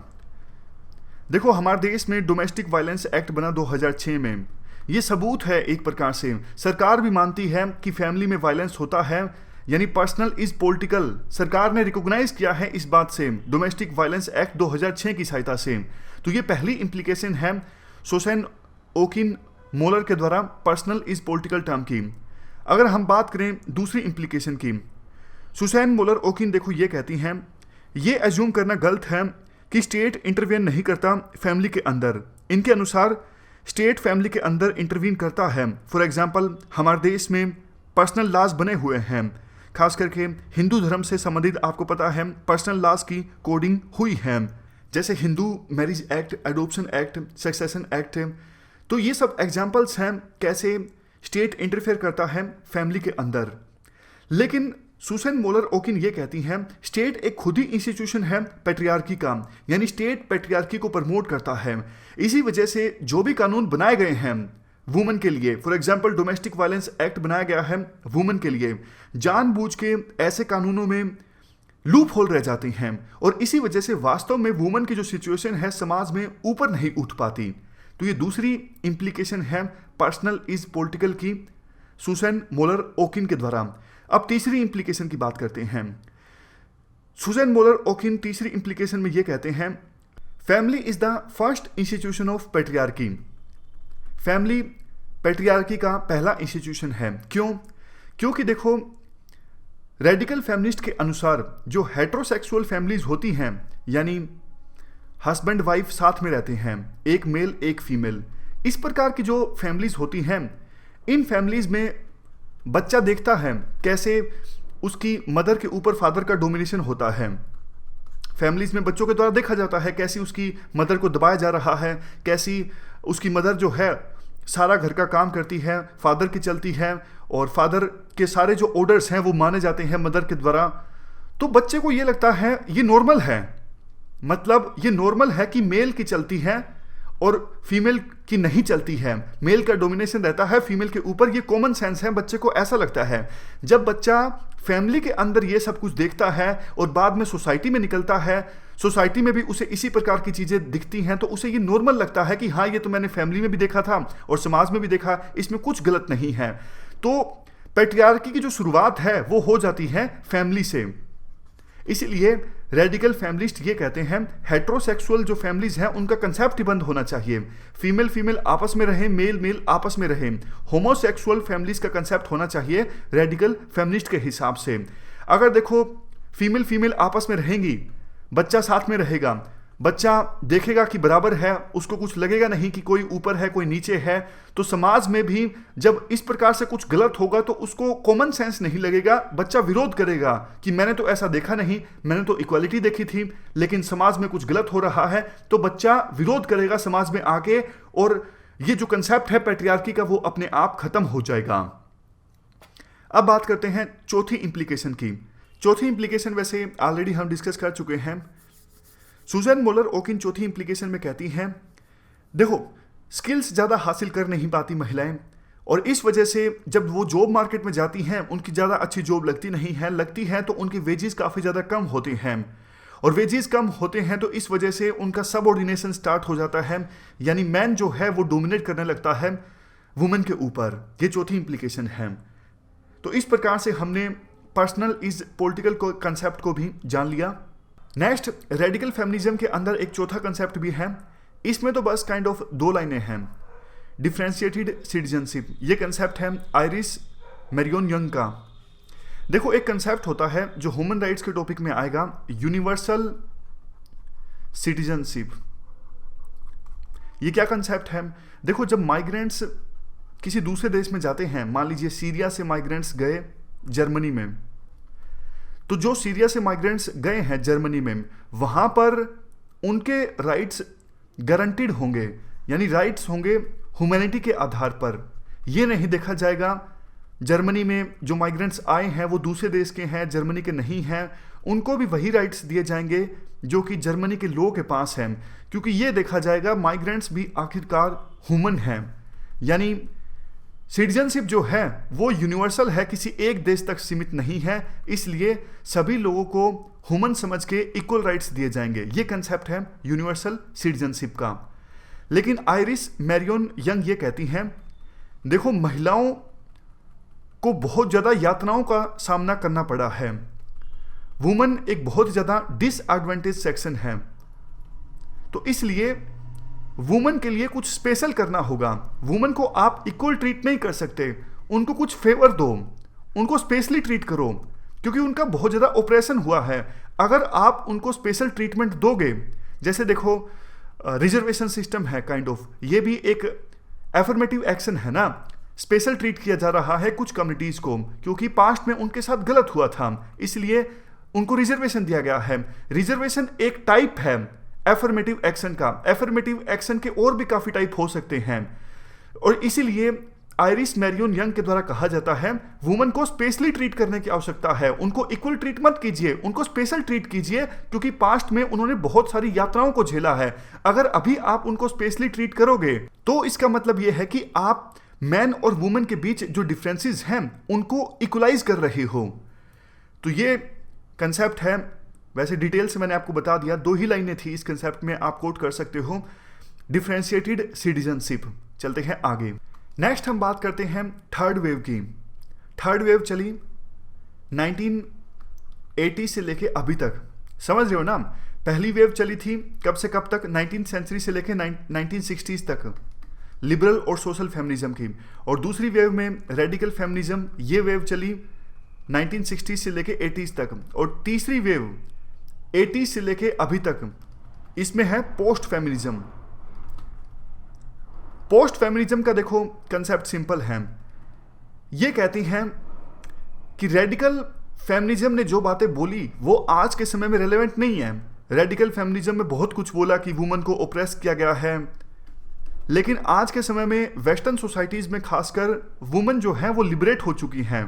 देखो हमारे देश में डोमेस्टिक वायलेंस एक्ट बना 2006 में। ये सबूत है एक प्रकार से, सरकार भी मानती है कि फैमिली में वायलेंस होता है, यानी पर्सनल इज पॉलिटिकल। सरकार ने रिकॉग्नाइज किया है इस बात से डोमेस्टिक वायलेंस एक्ट 2006 की सहायता से। तो ये पहली इम्प्लीकेशन है सुसैन ओकिन मोलर के द्वारा पर्सनल इज पॉलिटिकल टर्म की। अगर हम बात करें दूसरी इम्प्लीकेशन की, सुसैन मोलर ओकिन देखो ये कहती हैं ये एज्यूम करना गलत है कि स्टेट इंटरवेन नहीं करता फैमिली के अंदर। इनके अनुसार स्टेट फैमिली के अंदर इंटरवीन करता है। फॉर एग्जांपल हमारे देश में पर्सनल लॉज बने हुए हैं, खास करके हिंदू धर्म से संबंधित आपको पता है पर्सनल लॉज की कोडिंग हुई है, जैसे Hindu marriage act, adoption act, succession act. तो ये सब एग्जाम्पल्स हैं कैसे स्टेट इंटरफेयर करता है फैमिली के अंदर। लेकिन सुसैन मोलर ओकिन ये कहती हैं स्टेट एक खुद ही इंस्टीट्यूशन है पैट्रियार्की का, यानी स्टेट पैट्रियार्की को प्रमोट करता है। इसी वजह से जो भी कानून बनाए गए हैं वुमन के लिए, for example domestic violence act बनाया गया है वुमन के लिए, जानबूझ के ऐसे कानूनों में लूप होल रह जाते हैं और इसी वजह से वास्तव में वुमन की जो सिचुएशन है समाज में ऊपर नहीं उठ पाती। तो ये दूसरी इम्प्लीकेशन है पर्सनल इज पॉलिटिकल की सुसैन मोलर ओकिन के द्वारा। अब तीसरी इम्प्लीकेशन की बात करते हैं। सुसैन मोलर ओकिन तीसरी इम्प्लीकेशन में ये कहते हैं family is the first institution of patriarchy. Family patriarchy का पहला इंस्टीट्यूशन है। क्यों? क्योंकि देखो रेडिकल फेमिनिस्ट के अनुसार जो हेट्रोसेक्सुअल फैमिलीज होती हैं, यानी हस्बैंड वाइफ साथ में रहते हैं, एक मेल एक फीमेल, इस प्रकार की जो फैमिलीज होती हैं, इन फैमिलीज में बच्चा देखता है कैसे उसकी मदर के ऊपर फादर का डोमिनेशन होता है। फैमिलीज में बच्चों के द्वारा देखा जाता है कैसी उसकी मदर को दबाया जा रहा है, कैसी उसकी मदर जो है सारा घर का काम करती है, फादर की चलती है और फादर के सारे जो ऑर्डर्स हैं वो माने जाते हैं मदर के द्वारा। तो बच्चे को ये लगता है ये नॉर्मल है, मतलब ये नॉर्मल है कि मेल की चलती है और फीमेल की नहीं चलती है, मेल का डोमिनेशन रहता है फीमेल के ऊपर। ये कॉमन सेंस है, बच्चे को ऐसा लगता है। जब बच्चा फैमिली के अंदर ये सब कुछ देखता है और बाद में सोसाइटी में निकलता है, सोसाइटी में भी उसे इसी प्रकार की चीज़ें दिखती हैं, तो उसे ये नॉर्मल लगता है कि हाँ ये तो मैंने फैमिली में भी देखा था और समाज में भी देखा, इसमें कुछ गलत नहीं है। तो पैट्रियार्की की जो शुरुआत है वो हो जाती है फैमिली से। इसीलिए रेडिकल फैमिलिस्ट ये कहते हैं हेट्रोसेक्सुअल जो फैमिलीज हैं उनका कंसेप्ट ही बंद होना चाहिए, फीमेल फीमेल आपस में रहें, मेल मेल आपस में रहें। होमोसेक्सुअल फैमिलीज का कंसेप्ट होना चाहिए रेडिकल फैमिलिस्ट के हिसाब से। अगर देखो फीमेल फीमेल आपस में रहेंगी, बच्चा साथ में रहेगा, बच्चा देखेगा कि बराबर है, उसको कुछ लगेगा नहीं कि कोई ऊपर है कोई नीचे है, तो समाज में भी जब इस प्रकार से कुछ गलत होगा तो उसको कॉमन सेंस नहीं लगेगा, बच्चा विरोध करेगा कि मैंने तो ऐसा देखा नहीं, मैंने तो इक्वालिटी देखी थी, लेकिन समाज में कुछ गलत हो रहा है, तो बच्चा विरोध करेगा समाज में आके, और ये जो कंसेप्ट है पैट्रियार्की का वो अपने आप खत्म हो जाएगा। अब बात करते हैं चौथी इंप्लीकेशन की। चौथी इंप्लीकेशन वैसे ऑलरेडी हम डिस्कस कर चुके हैं। सुजैन मोलर ओकिन चौथी इंप्लीकेशन में कहती हैं, देखो स्किल्स ज़्यादा हासिल कर नहीं पाती महिलाएं, और इस वजह से जब वो जॉब मार्केट में जाती हैं उनकी ज़्यादा अच्छी जॉब लगती नहीं है, लगती है तो उनकी वेजेस काफ़ी ज़्यादा कम होते हैं, और वेजेस कम होते हैं तो इस वजह से उनका सबऑर्डिनेशन स्टार्ट हो जाता है, यानी मैन जो है वो डोमिनेट करने लगता है वुमेन के ऊपर। ये चौथी इंप्लीकेशन है। तो इस प्रकार से हमने पर्सनल इज पॉलिटिकल कंसेप्ट को भी जान लिया। नेक्स्ट, रेडिकल फेमिनिज्म के अंदर एक चौथा कंसेप्ट भी है, इसमें तो बस काइंड ऑफ 2 लाइनें हैं, डिफरेंशिएटेड सिटीजनशिप। ये कंसेप्ट है आयरिस मैरियन यंग का। देखो एक कंसेप्ट होता है जो ह्यूमन राइट्स के टॉपिक में आएगा, यूनिवर्सल सिटीजनशिप। ये क्या कंसेप्ट है? देखो जब माइग्रेंट्स किसी दूसरे देश में जाते हैं, मान लीजिए सीरिया से माइग्रेंट्स गए जर्मनी में, तो जो सीरिया से माइग्रेंट्स गए हैं जर्मनी में, वहां पर उनके राइट्स गारंटीड होंगे, यानी राइट्स होंगे ह्यूमैनिटी के आधार पर। ये नहीं देखा जाएगा जर्मनी में जो माइग्रेंट्स आए हैं वो दूसरे देश के हैं, जर्मनी के नहीं हैं, उनको भी वही राइट्स दिए जाएंगे जो कि जर्मनी के लोगों के पास हैं, क्योंकि ये देखा जाएगा माइग्रेंट्स भी आखिरकार ह्यूमन हैं, यानी सिटीजनशिप जो है वो यूनिवर्सल है, किसी एक देश तक सीमित नहीं है, इसलिए सभी लोगों को ह्यूमन समझ के इक्वल राइट्स दिए जाएंगे। ये कंसेप्ट है यूनिवर्सल सिटीजनशिप का। लेकिन आयरिस मैरियन यंग ये कहती हैं, देखो महिलाओं को बहुत ज़्यादा यातनाओं का सामना करना पड़ा है, वुमन एक बहुत ज़्यादा डिसएडवांटेज सेक्शन है, तो इसलिए वुमन के लिए कुछ स्पेशल करना होगा। वुमन को आप इक्वल ट्रीट नहीं कर सकते, उनको कुछ फेवर दो, उनको स्पेशली ट्रीट करो, क्योंकि उनका बहुत ज़्यादा ऑपरेशन हुआ है। अगर आप उनको स्पेशल ट्रीटमेंट दोगे, जैसे देखो रिजर्वेशन सिस्टम है काइंड ऑफ, ये भी एक एफर्मेटिव एक्शन है ना, स्पेशल ट्रीट किया जा रहा है कुछ कम्युनिटीज़ को, क्योंकि पास्ट में उनके साथ गलत हुआ था, इसलिए उनको रिजर्वेशन दिया गया है। रिजर्वेशन एक टाइप है एफर्मेटिव एक्शन का। एफर्मेटिव एक्शन के और भी काफ़ी टाइप हो सकते हैं, और इसीलिए आयरिस मैरियन यंग के द्वारा कहा जाता है वुमन को स्पेशली ट्रीट करने की आवश्यकता है, उनको इक्वल ट्रीट मत कीजिए, उनको स्पेशल ट्रीट कीजिए, क्योंकि पास्ट में उन्होंने बहुत सारी यात्राओं को झेला है। अगर अभी आप उनको स्पेशली ट्रीट करोगे तो इसका मतलब यह है कि आप मैन और वुमन के बीच जो डिफरेंसेस हैं उनको इक्वलाइज कर रहे हो। तो ये कंसेप्ट है, वैसे डिटेल से मैंने आपको बता दिया, 2 ही लाइनें थी इस कंसेप्ट में, आप कोट कर सकते हो, डिफरेंशिएटेड सिटीजनशिप। चलते हैं आगे। नेक्स्ट हम बात करते हैं थर्ड वेव की। थर्ड वेव चली 1980 से लेके अभी तक, समझ रहे हो ना। पहली वेव चली थी कब से कब तक, 19th सेंचुरी से लेके 1960s तक, लिबरल और सोशल फेमिनिज्म की। और दूसरी वेव में रेडिकल फेमिनिज्म, ये वेव चली 1960 से लेके 80s तक। और तीसरी वेव 80 से लेके अभी तक, इसमें है पोस्ट फेमिनिज्म। पोस्ट फेमिनिज्म का देखो कंसेप्ट सिंपल है, ये कहती हैं कि रेडिकल फेमिनिज्म ने जो बातें बोली वो आज के समय में रेलेवेंट नहीं है। रेडिकल फेमिनिज्म में बहुत कुछ बोला कि वुमन को ओप्रेस किया गया है, लेकिन आज के समय में वेस्टर्न सोसाइटीज़ में खासकर वुमन जो है वो लिबरेट हो चुकी हैं,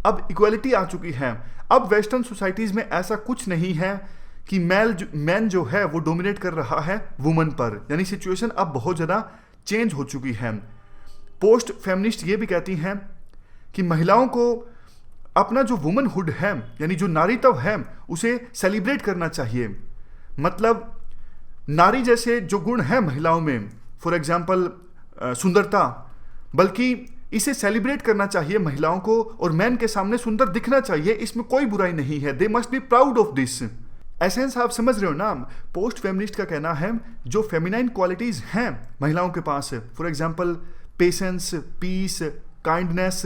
अब इक्वालिटी आ चुकी है। अब वेस्टर्न सोसाइटीज़ में ऐसा कुछ नहीं है कि मैन जो है वो डोमिनेट कर रहा है वुमन पर, यानी सिचुएशन अब बहुत ज़्यादा चेंज हो चुकी है। पोस्ट फेमिनिस्ट ये भी कहती हैं कि महिलाओं को अपना जो वुमनहुड है, यानी जो नारीत्व है, उसे सेलिब्रेट करना चाहिए। मतलब नारी जैसे जो गुण है महिलाओं में, फॉर एग्जाम्पल सुंदरता, बल्कि इसे सेलिब्रेट करना चाहिए महिलाओं को, और मैन के सामने सुंदर दिखना चाहिए, इसमें कोई बुराई नहीं है। They must be proud of this. Essence आप समझ रहे हो ना। पोस्ट फेमिनिस्ट का कहना है जो फेमिनाइन क्वालिटीज हैं महिलाओं के पास, for example patience, peace, kindness,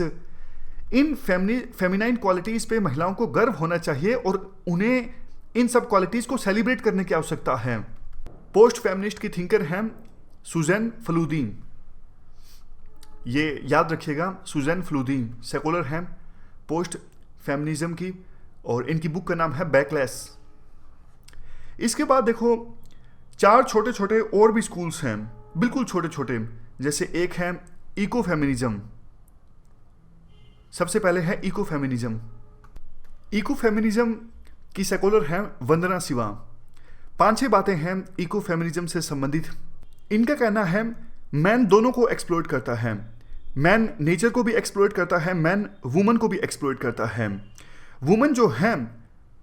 इन फेमिनाइन क्वालिटीज पे महिलाओं को गर्व होना चाहिए और उन्हें इन सब क्वालिटीज को सेलिब्रेट करने की आवश्यकता है। पोस्ट फेमिनिस्ट की थिंकर हैं सुजैन फ्लूदी। ये याद रखिएगा, सुजैन फ्लूदी सेकुलर हैं, पोस्ट फेमिनिज्म की, और इनकी बुक का नाम है बैकलैश। इसके बाद देखो 4 छोटे छोटे और भी स्कूल्स हैं, बिल्कुल छोटे छोटे, जैसे एक है इको फेमिनिज्म। सबसे पहले है इको फेमिनिज्म। इको फेमिनिज्म की सेकुलर है वंदना शिवा। 5-6 बातें हैं इको फेमिनिज्म से संबंधित। इनका कहना है मैन दोनों को एक्सप्लॉइट करता है, मैन नेचर को भी एक्सप्लॉइट करता है, मैन वुमन को भी एक्सप्लॉइट करता है। वुमन जो है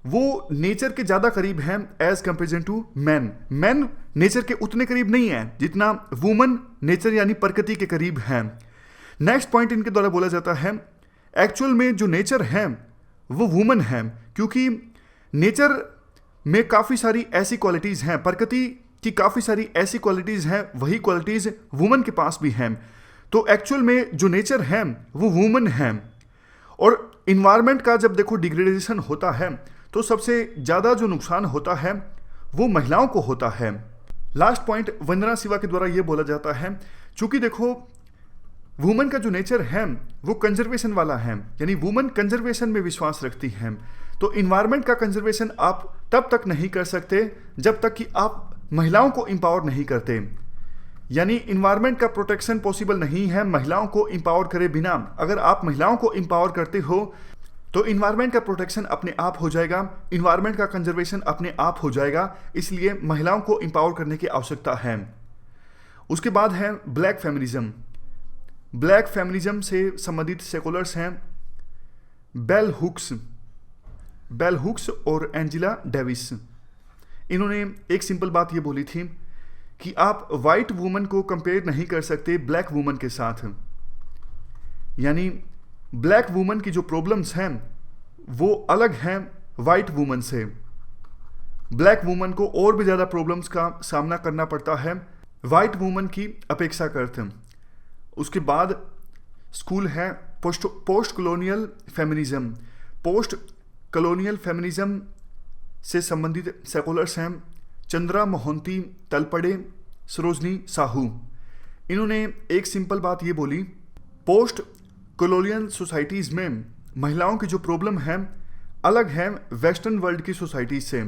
वो नेचर के ज़्यादा करीब हैं as comparison to man. Man nature के उतने करीब नहीं है जितना वुमन नेचर यानी प्रकृति के करीब हैं। नेक्स्ट पॉइंट इनके द्वारा बोला जाता है एक्चुअल में जो नेचर है वो वुमन है, क्योंकि नेचर में काफ़ी सारी ऐसी क्वालिटीज़ हैं, प्रकृति की काफ़ी सारी ऐसी क्वालिटीज़ हैं, वही क्वालिटीज़ वुमन के पास भी हैं। तो एक्चुअल में जो नेचर है वो वुमन है। और इन्वायरमेंट का जब देखो डिग्रेडेशन होता है तो सबसे ज़्यादा जो नुकसान होता है वो महिलाओं को होता है। लास्ट पॉइंट वंदना शिवा के द्वारा ये बोला जाता है, चूंकि देखो वुमन का जो नेचर है वो कंजर्वेशन वाला है, यानी वुमन कंजर्वेशन में विश्वास रखती हैं। तो इन्वायरमेंट का कंजर्वेशन आप तब तक नहीं कर सकते जब तक कि आप महिलाओं को एम्पावर नहीं करते, यानी इन्वायरमेंट का प्रोटेक्शन पॉसिबल नहीं है महिलाओं को एम्पावर करे बिना। अगर आप महिलाओं को एम्पावर करते हो तो इन्वायरमेंट का प्रोटेक्शन अपने आप हो जाएगा, इन्वायरमेंट का कंजर्वेशन अपने आप हो जाएगा। इसलिए महिलाओं को एम्पावर करने की आवश्यकता है। उसके बाद है ब्लैक फेमिनिज्म। ब्लैक फेमिनिज्म से संबंधित सेकुलर्स हैं बेल हुक्स और एंजेला डेविस। इन्होंने एक सिंपल बात ये बोली थी कि आप वाइट वुमन को कंपेयर नहीं कर सकते ब्लैक वुमन के साथ, यानी ब्लैक वुमन की जो प्रॉब्लम्स हैं वो अलग हैं वाइट वुमन से। ब्लैक वुमन को और भी ज़्यादा प्रॉब्लम्स का सामना करना पड़ता है वाइट वुमन की अपेक्षा करते। उसके बाद स्कूल है post colonial feminism. Post colonial feminism से संबंधित सेकुलर्स हैं चंद्रा मोहंती तलपड़े, सरोजनी साहू। इन्होंने एक सिंपल बात ये बोली, पोस्ट कॉलोनियल सोसाइटीज़ में महिलाओं की जो प्रॉब्लम है अलग है वेस्टर्न वर्ल्ड की सोसाइटीज़ से।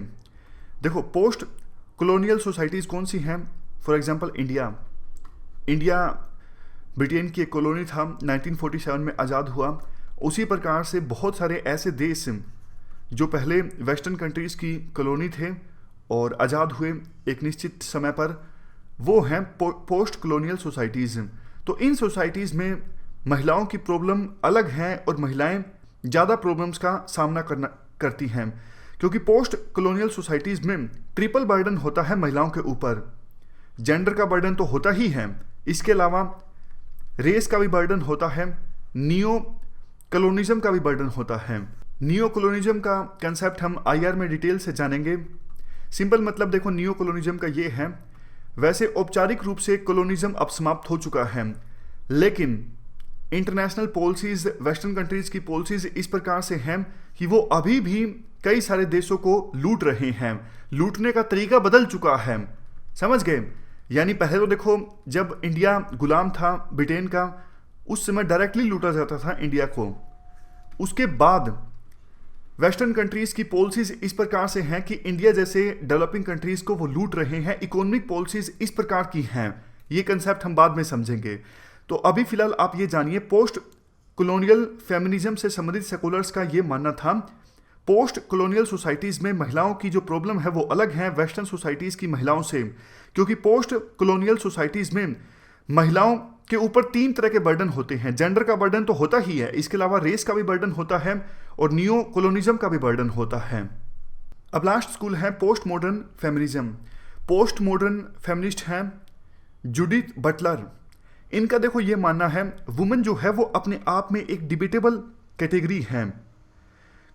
देखो पोस्ट कॉलोनियल सोसाइटीज़ कौन सी हैं? फॉर एग्जांपल इंडिया ब्रिटेन की एक कॉलोनी था, 1947 में आज़ाद हुआ। उसी प्रकार से बहुत सारे ऐसे देश जो पहले वेस्टर्न कंट्रीज़ की कॉलोनी थे और आज़ाद हुए एक निश्चित समय पर, वो हैं पोस्ट कॉलोनियल सोसाइटीज़। तो इन सोसाइटीज़ में महिलाओं की प्रॉब्लम अलग हैं और महिलाएं ज़्यादा प्रॉब्लम्स का सामना करती हैं, क्योंकि पोस्ट कॉलोनियल सोसाइटीज़ में ट्रिपल बर्डन होता है महिलाओं के ऊपर। जेंडर का बर्डन तो होता ही है, इसके अलावा रेस का भी बर्डन होता है, नियो कॉलोनिज्म का भी बर्डन होता है। नियो कॉलोनिज्म का कंसेप्ट हम IR में डिटेल से जानेंगे। सिंपल मतलब देखो नियो कॉलोनिज्म का ये है, वैसे औपचारिक रूप से कॉलोनिज्म अब समाप्त हो चुका है, लेकिन इंटरनेशनल पॉलिसीज़, वेस्टर्न कंट्रीज़ की पॉलिसीज़ इस प्रकार से हैं कि वो अभी भी कई सारे देशों को लूट रहे हैं। लूटने का तरीका बदल चुका है, समझ गए? यानी पहले तो देखो जब इंडिया गुलाम था ब्रिटेन का, उस समय डायरेक्टली लूटा जाता था इंडिया को। उसके बाद वेस्टर्न कंट्रीज़ की पॉलिसीज़ इस प्रकार से हैं कि इंडिया जैसे डेवलपिंग कंट्रीज़ को वो लूट रहे हैं। इकोनॉमिक पॉलिसीज़ इस प्रकार की हैं, ये कंसेप्ट हम बाद में समझेंगे। तो अभी फिलहाल आप ये जानिए, पोस्ट कॉलोनियल फेमिनिज्म से संबंधित सेकुलर्स का ये मानना था पोस्ट कॉलोनियल सोसाइटीज़ में महिलाओं की जो प्रॉब्लम है वो अलग है वेस्टर्न सोसाइटीज़ की महिलाओं से, क्योंकि पोस्ट कॉलोनियल सोसाइटीज़ में महिलाओं के ऊपर 3 तरह के बर्डन होते हैं। जेंडर का बर्डन तो होता ही है, इसके अलावा रेस का भी बर्डन होता है और नियो कॉलोनिज्म का भी बर्डन होता है। अब लास्ट स्कूल है post modern feminism. Post modern feminist हैं जूडिथ बटलर। इनका देखो ये मानना है वुमेन जो है वो अपने आप में एक डिबेटेबल कैटेगरी है।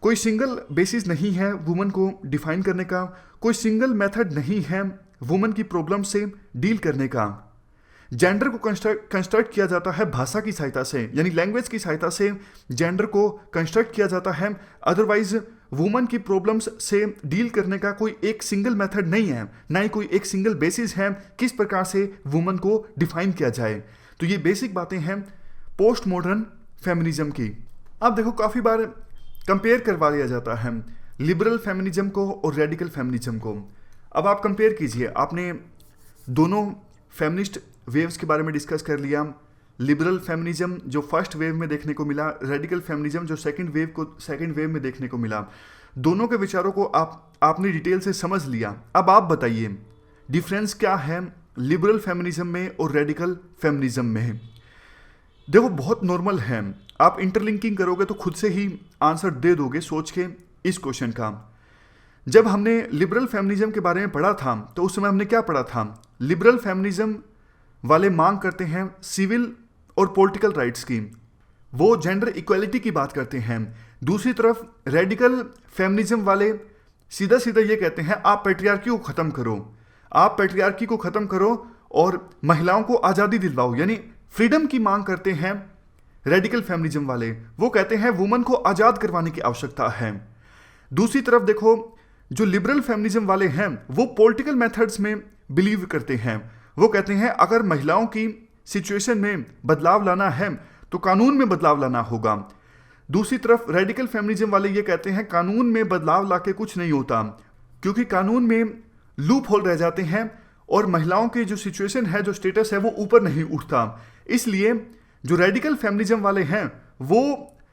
कोई सिंगल बेसिस नहीं है वुमन को डिफाइन करने का, कोई सिंगल मेथड नहीं है वुमन की प्रॉब्लम से डील करने का। जेंडर को कंस्ट्रक्ट किया जाता है भाषा की सहायता से, यानी लैंग्वेज की सहायता से जेंडर को कंस्ट्रक्ट किया जाता है। अदरवाइज वुमन की प्रॉब्लम्स से डील करने का कोई एक सिंगल मेथड नहीं है, ना ही कोई एक सिंगल बेसिस है किस प्रकार से वुमन को डिफाइन किया जाए। तो ये बेसिक बातें हैं पोस्ट मॉडर्न फेमिनिज्म की। अब देखो काफ़ी बार कंपेयर करवा दिया जाता है लिबरल फेमिनिज्म को और रेडिकल फेमिनिज्म को। अब आप कंपेयर कीजिए, आपने दोनों फेमिनिस्ट वेव्स के बारे में डिस्कस कर लिया। लिबरल फेमिनिज्म जो फर्स्ट वेव में देखने को मिला, रेडिकल फेमिनिज्म जो सेकंड वेव में देखने को मिला। दोनों के विचारों को आपने डिटेल से समझ लिया। अब आप बताइए डिफरेंस क्या है लिबरल फेमिनिज्म में और रेडिकल फेमिनिज्म में। देखो बहुत नॉर्मल है, आप इंटरलिंकिंग करोगे तो खुद से ही आंसर दे दोगे सोच के इस क्वेश्चन का। जब हमने लिबरल फेमिनिज्म के बारे में पढ़ा था तो उस समय हमने क्या पढ़ा था, लिबरल फेमिनिज्म वाले मांग करते हैं सिविल और पॉलिटिकल राइट्स की, वो जेंडर इक्वालिटी की बात करते हैं। दूसरी तरफ रेडिकल फेमिनिज्म वाले सीधा सीधा ये कहते हैं आप पैट्रियार्की को ख़त्म करो, आप पैट्रियार्की को ख़त्म करो और महिलाओं को आज़ादी दिलवाओ, यानी फ्रीडम की मांग करते हैं। रेडिकल फेमिनिज्म वाले वो कहते हैं वुमन को आज़ाद करवाने की आवश्यकता है। दूसरी तरफ देखो जो लिबरल फेमिनिज्म वाले हैं वो पॉलिटिकल मेथड्स में बिलीव करते हैं। वो कहते हैं अगर महिलाओं की सिचुएशन में बदलाव लाना है तो कानून में बदलाव लाना होगा। दूसरी तरफ रेडिकल फेमिनिज्म वाले ये कहते हैं कानून में बदलाव लाके कुछ नहीं होता, क्योंकि कानून में लूप होल रह जाते हैं और महिलाओं की जो सिचुएशन है, जो स्टेटस है, वो ऊपर नहीं उठता। इसलिए जो रेडिकल फेमिनिज्म वाले हैं वो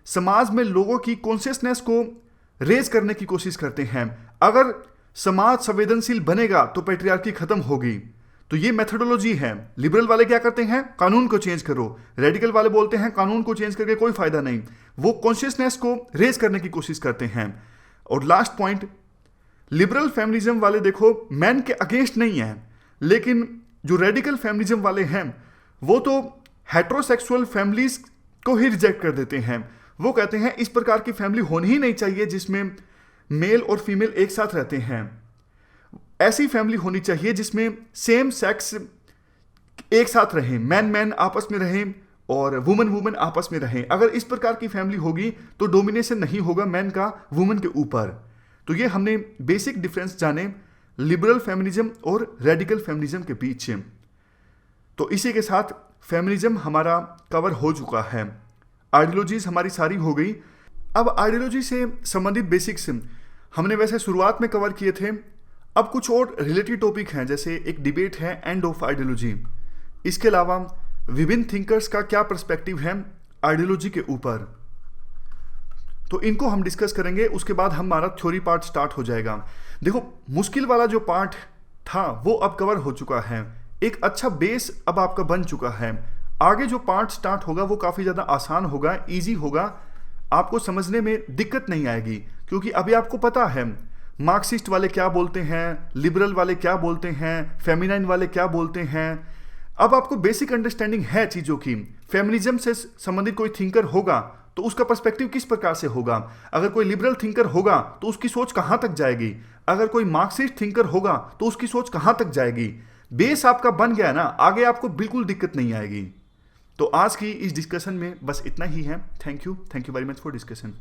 समाज में लोगों की कॉन्शियसनेस को रेज करने की कोशिश करते हैं। अगर समाज संवेदनशील बनेगा तो पैट्रियार्की खत्म होगी। तो ये मेथोडोलॉजी है। लिबरल वाले क्या करते हैं, कानून को चेंज करो। रेडिकल वाले बोलते हैं कानून को चेंज करके कोई फायदा नहीं, वो कॉन्शियसनेस को रेज करने की कोशिश करते हैं। और लास्ट पॉइंट, लिबरल फेमिनिज्म वाले देखो मैन के अगेंस्ट नहीं है, लेकिन जो रेडिकल फेमिनिज्म वाले हैं वो तो हेट्रोसेक्सुअल फैमिलीज को ही रिजेक्ट कर देते हैं। वो कहते हैं इस प्रकार की फैमिली होनी ही नहीं चाहिए जिसमें मेल और फीमेल एक साथ रहते हैं। ऐसी फैमिली होनी चाहिए जिसमें सेम सेक्स एक साथ रहें, मैन मैन आपस में रहें और वुमन वुमन आपस में रहें। अगर इस प्रकार की फैमिली होगी तो डोमिनेशन नहीं होगा मैन का वुमन के ऊपर। तो ये हमने बेसिक डिफरेंस जाने लिबरल फेमिनिज्म और रेडिकल फेमिनिज्म के बीच। तो इसी के साथ फेमिनिज्म हमारा कवर हो चुका है, आइडियोलॉजीज हमारी सारी हो गई। अब आइडियोलॉजी से संबंधित बेसिक्स हमने वैसे शुरुआत में कवर किए थे। अब कुछ और रिलेटेड टॉपिक हैं, जैसे एक डिबेट है एंड ऑफ आइडियोलॉजी। इसके अलावा विभिन्न थिंकर्स का क्या पर्सपेक्टिव है आइडियोलॉजी के ऊपर, तो इनको हम डिस्कस करेंगे। उसके बाद हमारा थ्योरी पार्ट स्टार्ट हो जाएगा। देखो मुश्किल वाला जो पार्ट था वो अब कवर हो चुका है, एक अच्छा बेस अब आपका बन चुका है। आगे जो पार्ट स्टार्ट होगा वो काफ़ी ज़्यादा आसान होगा, ईजी होगा, आपको समझने में दिक्कत नहीं आएगी, क्योंकि अभी आपको पता है मार्क्सिस्ट वाले क्या बोलते हैं, लिबरल वाले क्या बोलते हैं, फेमिनाइन वाले क्या बोलते हैं। अब आपको बेसिक अंडरस्टैंडिंग है चीज़ों की। फेमिनिज्म से संबंधित कोई थिंकर होगा तो उसका पर्सपेक्टिव किस प्रकार से होगा, अगर कोई लिबरल थिंकर होगा तो उसकी सोच कहाँ तक जाएगी, अगर कोई मार्क्सिस्ट थिंकर होगा तो उसकी सोच कहाँ तक जाएगी। बेस आपका बन गया ना, आगे आपको बिल्कुल दिक्कत नहीं आएगी। तो आज की इस डिस्कशन में बस इतना ही है। Thank you very much for discussion.